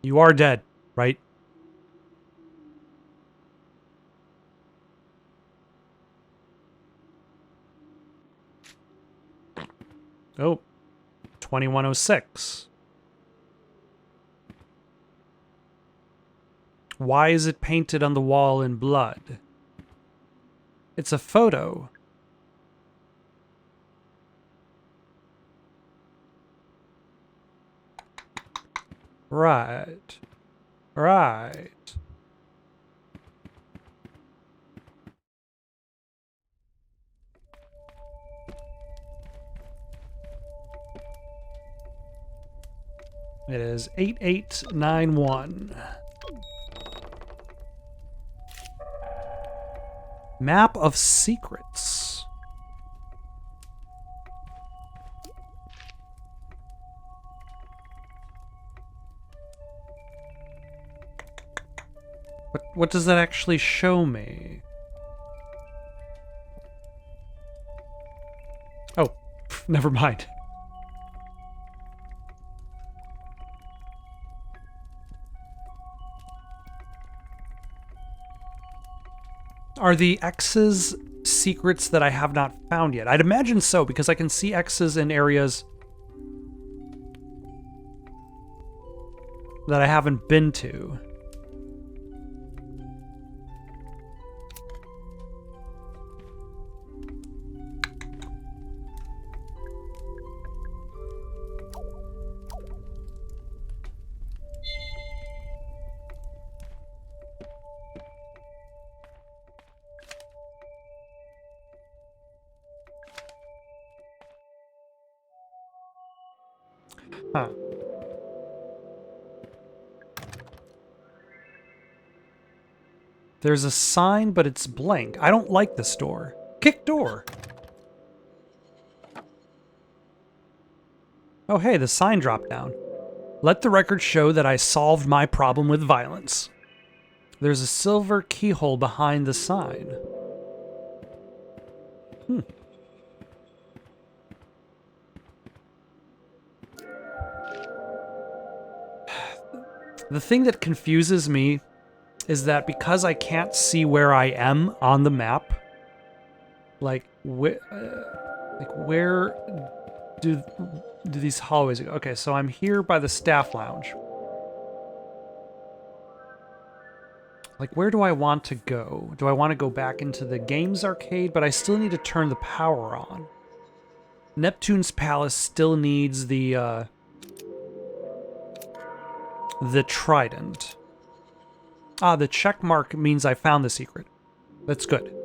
You are dead, right? Oh, 2106. Why is it painted on the wall in blood? It's a photo. Right. Right. It is 8891. Map of Secrets. What does that actually show me? Oh, never mind. Are the X's secrets that I have not found yet? I'd imagine so, because I can see X's in areas that I haven't been to. Huh. There's a sign, but it's blank. I don't like this door. Kick door. Oh, hey, the sign dropped down. Let the record show that I solved my problem with violence. There's a silver keyhole behind the sign. The thing that confuses me is that because I can't see where I am on the map, like where do these hallways go? Okay, so I'm here by the staff lounge. Like, where do I want to go? Do I want to go back into the games arcade? But I still need to turn the power on. Neptune's Palace still needs the trident. Ah, the check mark means I found the secret. That's good.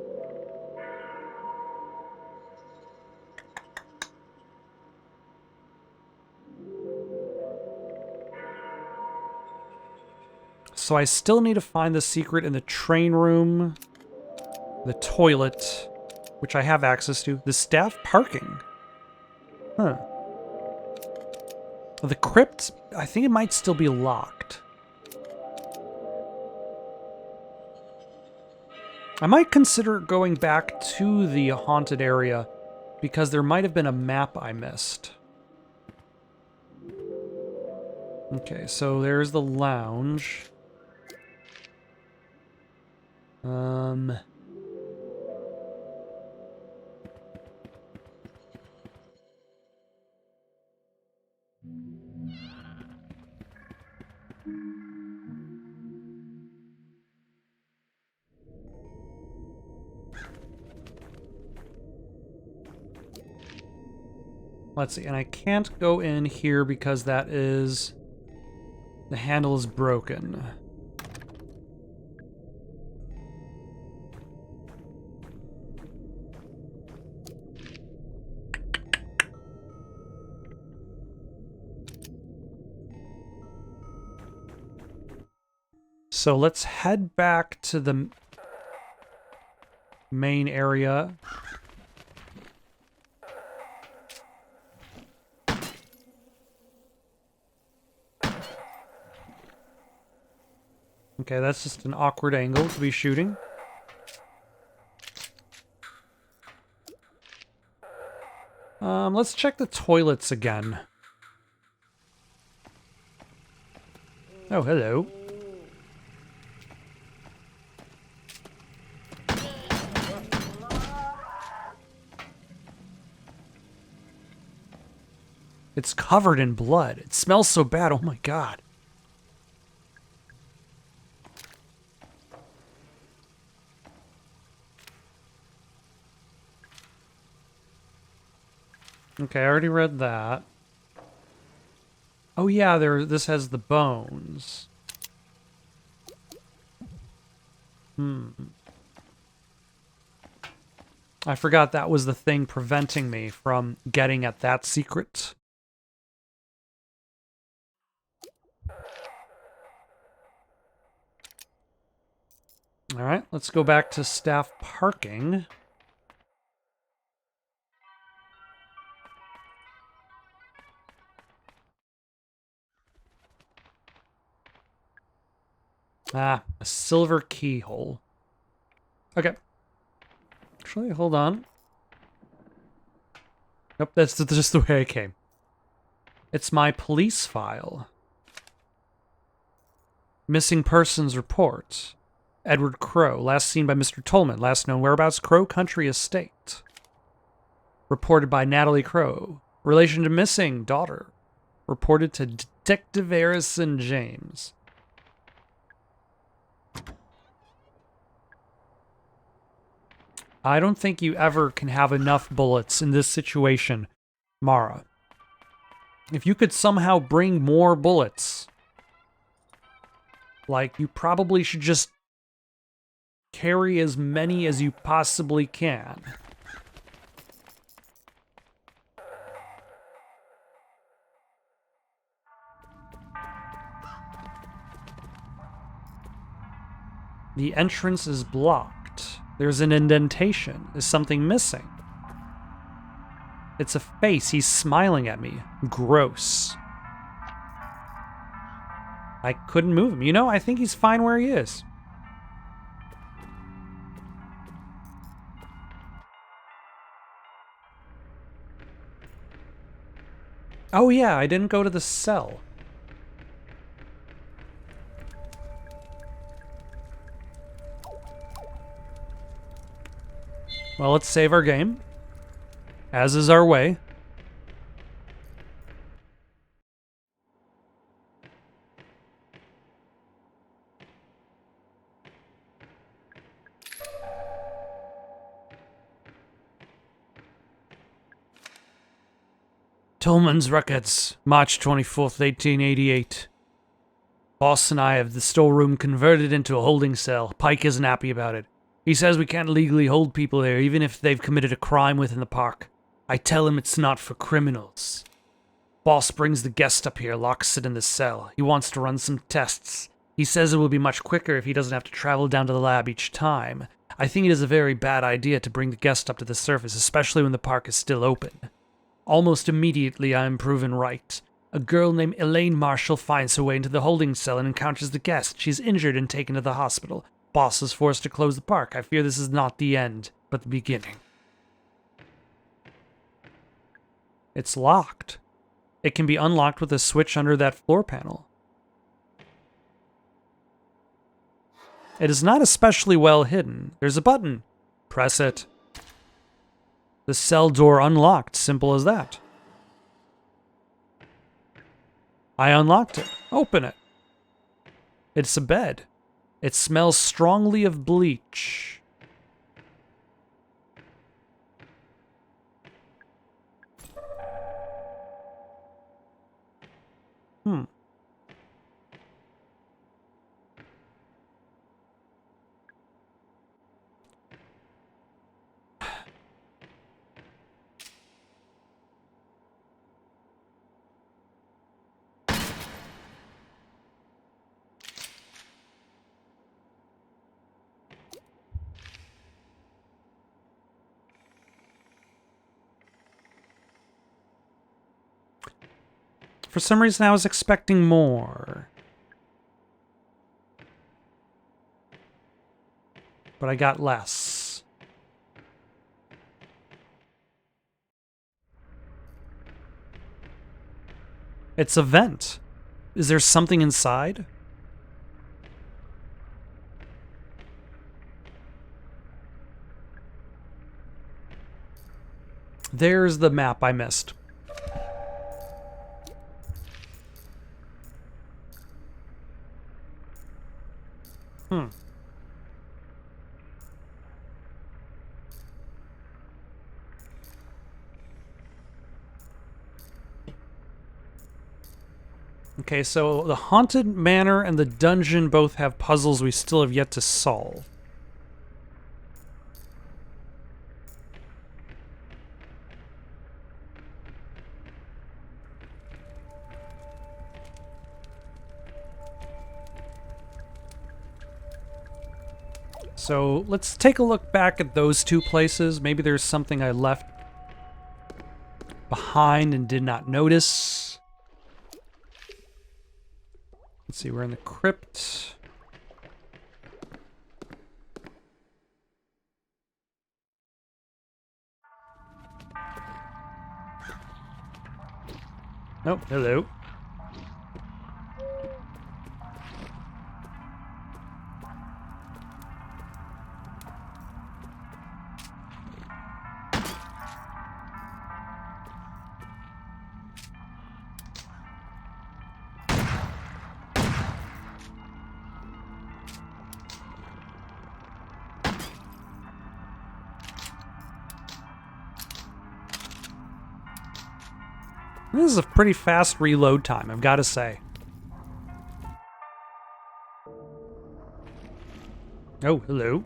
So I still need to find the secret in the train room, the toilet, which I have access to, the staff parking. Huh. The crypt, I think it might still be locked. I might consider going back to the haunted area because there might have been a map I missed. Okay, so there's the lounge. Let's see, and I can't go in here because that is... the handle is broken. So let's head back to the main area. Okay, that's just an awkward angle to be shooting. Let's check the toilets again. Oh, hello. It's covered in blood. It smells so bad. Oh my god. Okay, I already read that. Oh yeah, this has the bones. I forgot that was the thing preventing me from getting at that secret. Alright, let's go back to staff parking. Ah, a silver keyhole. Okay. Actually, hold on. Nope, that's just the way I came. It's my police file. Missing persons report. Edward Crow, last seen by Mr. Tolman, last known whereabouts, Crow Country Estate. Reported by Natalie Crow. Relation to missing daughter. Reported to Detective Harrison James. I don't think you ever can have enough bullets in this situation, Mara. If you could somehow bring more bullets, like, you probably should just carry as many as you possibly can. The entrance is blocked. There's an indentation. Is something missing? It's a face. He's smiling at me. Gross. I couldn't move him. You know, I think he's fine where he is. Oh yeah, I didn't go to the cell. Well, let's save our game, as is our way. Tolman's Records, March 24th, 1888. Boss and I have the storeroom converted into a holding cell. Pike isn't happy about it. He says we can't legally hold people there, even if they've committed a crime within the park. I tell him it's not for criminals. Boss brings the guest up here, locks it in the cell. He wants to run some tests. He says it will be much quicker if he doesn't have to travel down to the lab each time. I think it is a very bad idea to bring the guest up to the surface, especially when the park is still open. Almost immediately, I am proven right. A girl named Elaine Marshall finds her way into the holding cell and encounters the guest. She's injured and taken to the hospital. Boss is forced to close the park. I fear this is not the end, but the beginning. It's locked. It can be unlocked with a switch under that floor panel. It is not especially well hidden. There's a button. Press it. The cell door unlocked. Simple as that. I unlocked it. Open it. It's a bed. It smells strongly of bleach. For some reason, I was expecting more. But I got less. It's a vent. Is there something inside? There's the map I missed. Okay, so the Haunted Manor and the dungeon both have puzzles we still have yet to solve. So let's take a look back at those two places. Maybe there's something I left behind and did not notice. Let's see, we're in the crypt. Oh, hello. This is a pretty fast reload time, I've got to say. Oh, hello.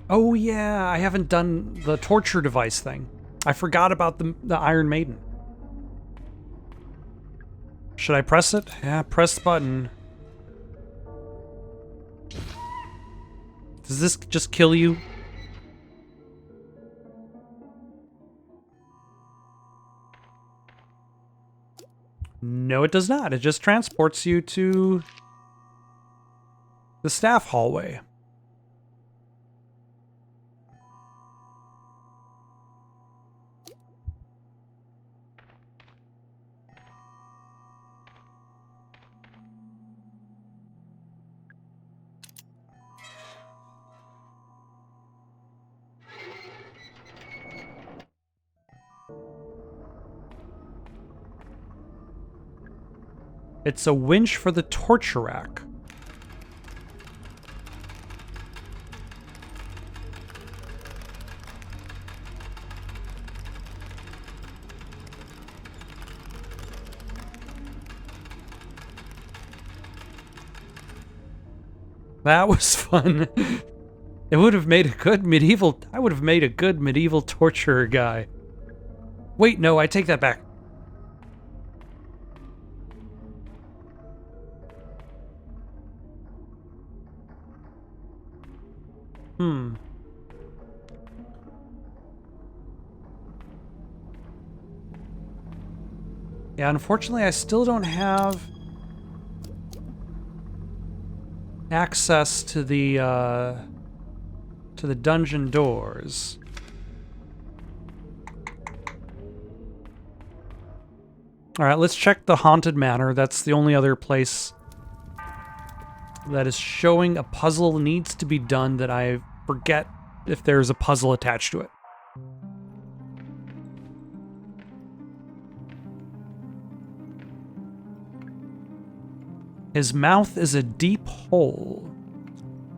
Oh yeah, I haven't done the torture device thing. I forgot about the Iron Maiden. Should I press it? Yeah, press the button. Does this just kill you? No, it does not. It just transports you to the staff hallway. It's a winch for the torture rack. That was fun. It would have made a good medieval... I would have made a good medieval torturer guy. Wait, no, I take that back. Yeah, unfortunately, I still don't have access to the dungeon doors. All right, let's check the Haunted Manor. That's the only other place that is showing a puzzle needs to be done that I forget if there's a puzzle attached to it. His mouth is a deep hole.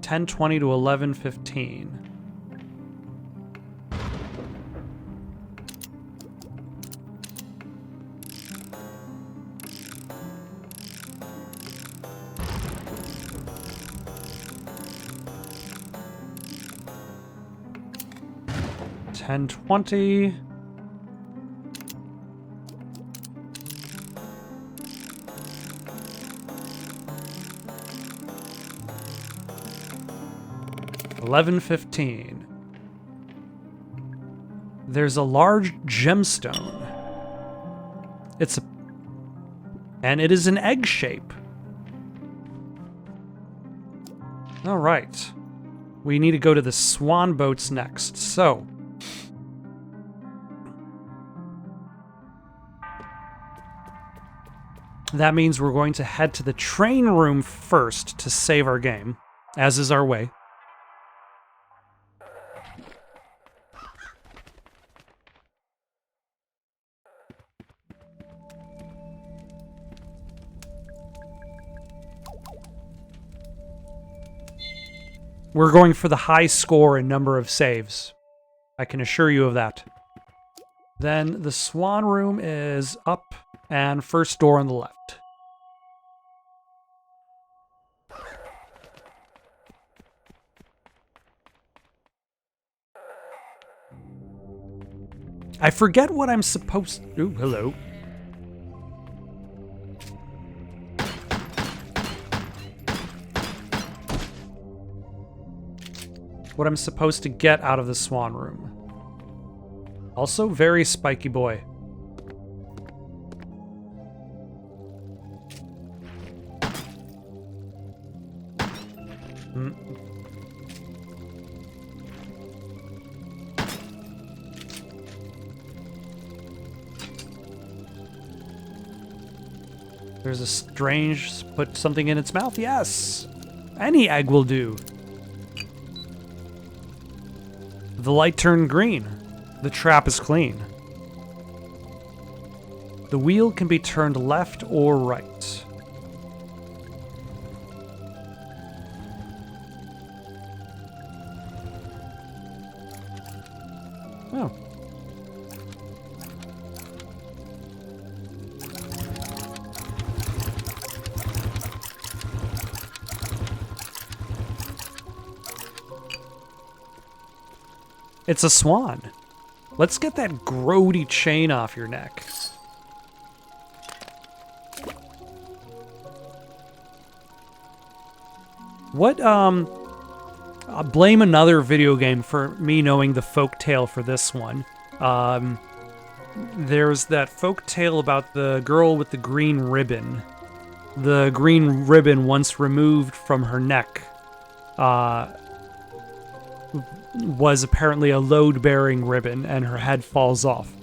10:20 to 11:15. $10.20. $11.15. There's a large gemstone. And it is an egg shape. All right. We need to go to the swan boats next. So, that means we're going to head to the train room first to save our game, as is our way. We're going for the high score and number of saves. I can assure you of that. Then the swan room is up and first door on the left. I forget what I'm supposed to... Ooh, hello. What I'm supposed to get out of the swan room. Also, very spiky boy. There's a strange... Put something in its mouth? Yes! Any egg will do. The light turned green. The trap is clean. The wheel can be turned left or right. Oh. It's a swan. Let's get that grody chain off your neck. What, I'll blame another video game for me knowing the folk tale for this one. There's that folk tale about the girl with the green ribbon. The green ribbon, once removed from her neck, was apparently a load-bearing ribbon, and her head falls off.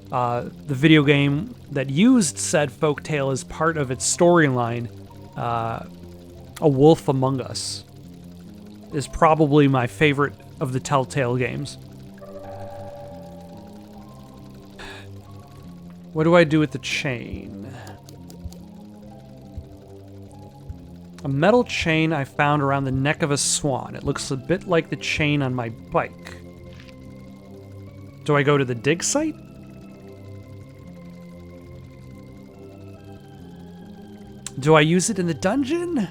The video game that used said folktale as part of its storyline, A Wolf Among Us, is probably my favorite of the Telltale games. What do I do with the chain? A metal chain I found around the neck of a swan. It looks a bit like the chain on my bike. Do I go to the dig site? Do I use it in the dungeon?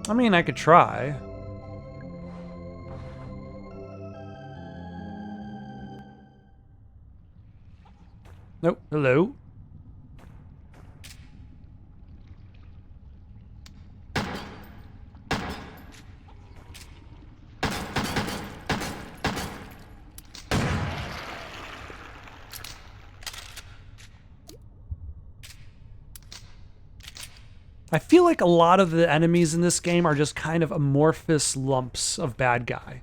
I mean, I could try. Nope. Hello? I feel like a lot of the enemies in this game are just kind of amorphous lumps of bad guy.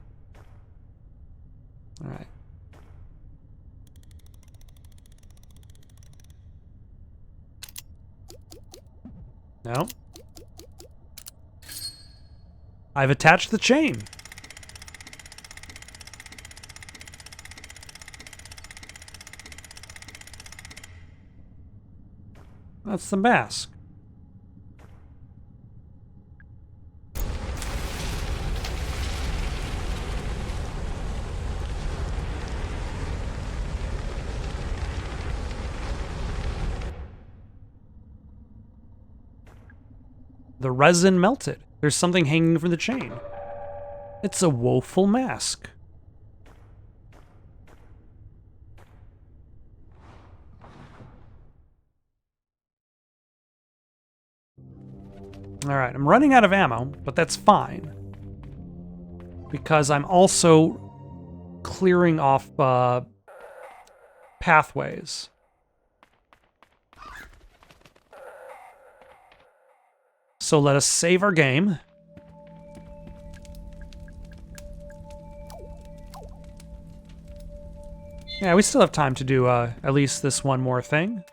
All right. No. I've attached the chain. That's the mask. The resin melted. There's something hanging from the chain. It's a woeful mask. All right, I'm running out of ammo, but that's fine. Because I'm also clearing off pathways. So let us save our game. Yeah, we still have time to do at least this one more thing.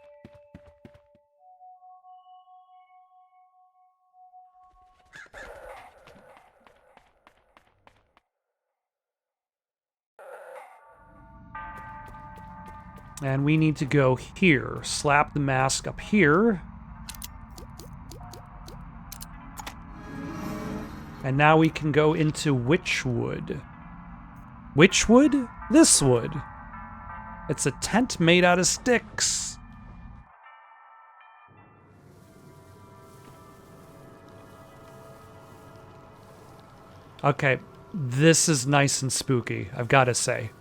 And we need to go here. Slap the mask up here. And now we can go into which wood? Which wood? This wood. It's a tent made out of sticks. Okay, this is nice and spooky, I've got to say.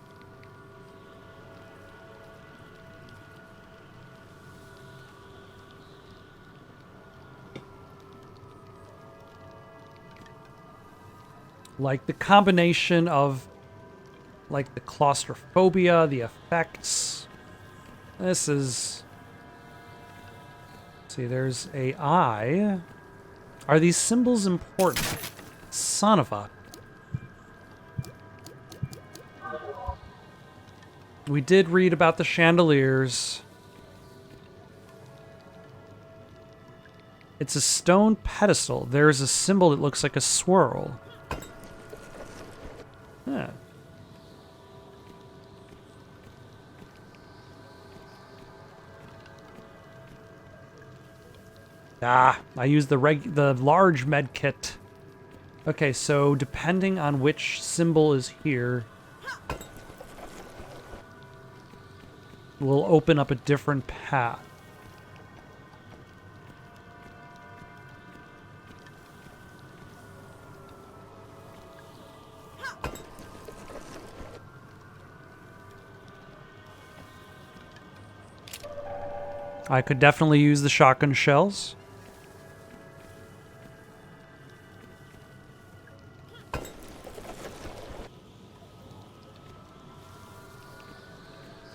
Like the combination of like the claustrophobia, the effects. This is... Let's see, there's a eye. Are these symbols important? Son of a... We did read about the chandeliers. It's a stone pedestal. There's a symbol that looks like a swirl. Yeah. Ah, I used the large med kit. Okay, so depending on which symbol is here, we'll open up a different path. I could definitely use the shotgun shells.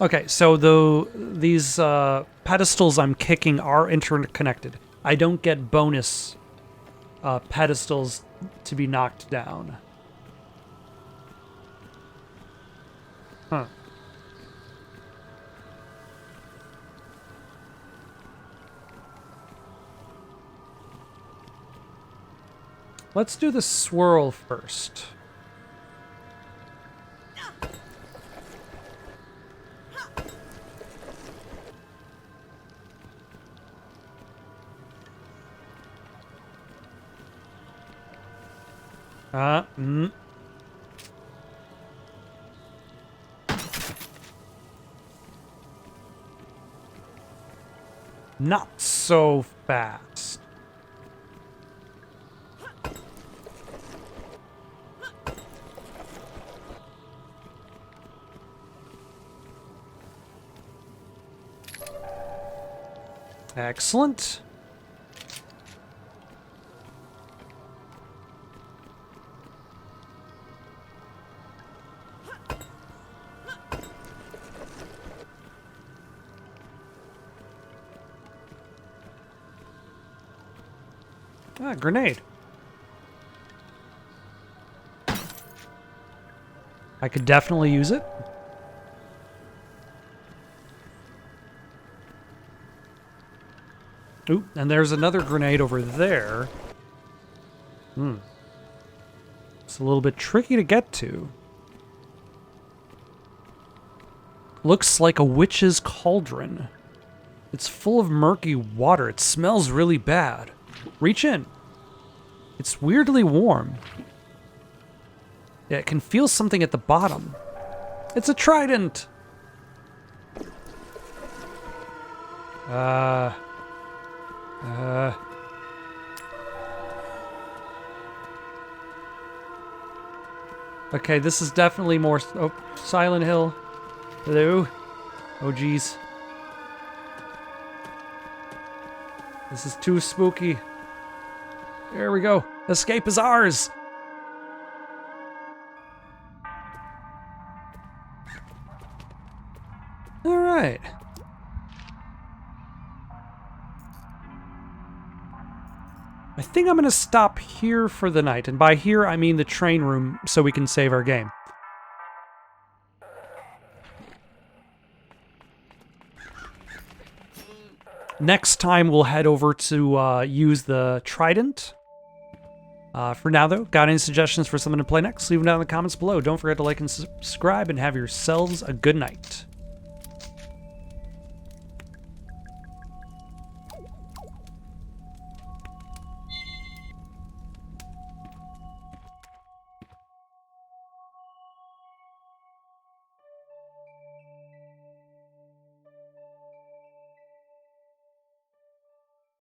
Okay, so these pedestals I'm kicking are interconnected. I don't get bonus pedestals to be knocked down. Huh. Let's do the swirl first. Not so fast. Excellent. Ah, grenade. I could definitely use it. Oop, and there's another grenade over there. It's a little bit tricky to get to. Looks like a witch's cauldron. It's full of murky water. It smells really bad. Reach in. It's weirdly warm. Yeah, it can feel something at the bottom. It's a trident! Okay, this is definitely more... Oh, Silent Hill. Hello? Oh, geez. This is too spooky. There we go. Escape is ours! Alright. I think I'm going to stop here for the night. And by here, I mean the train room, so we can save our game. Next time, we'll head over to use the trident. For now, though, got any suggestions for something to play next? Leave them down in the comments below. Don't forget to like and subscribe, and have yourselves a good night.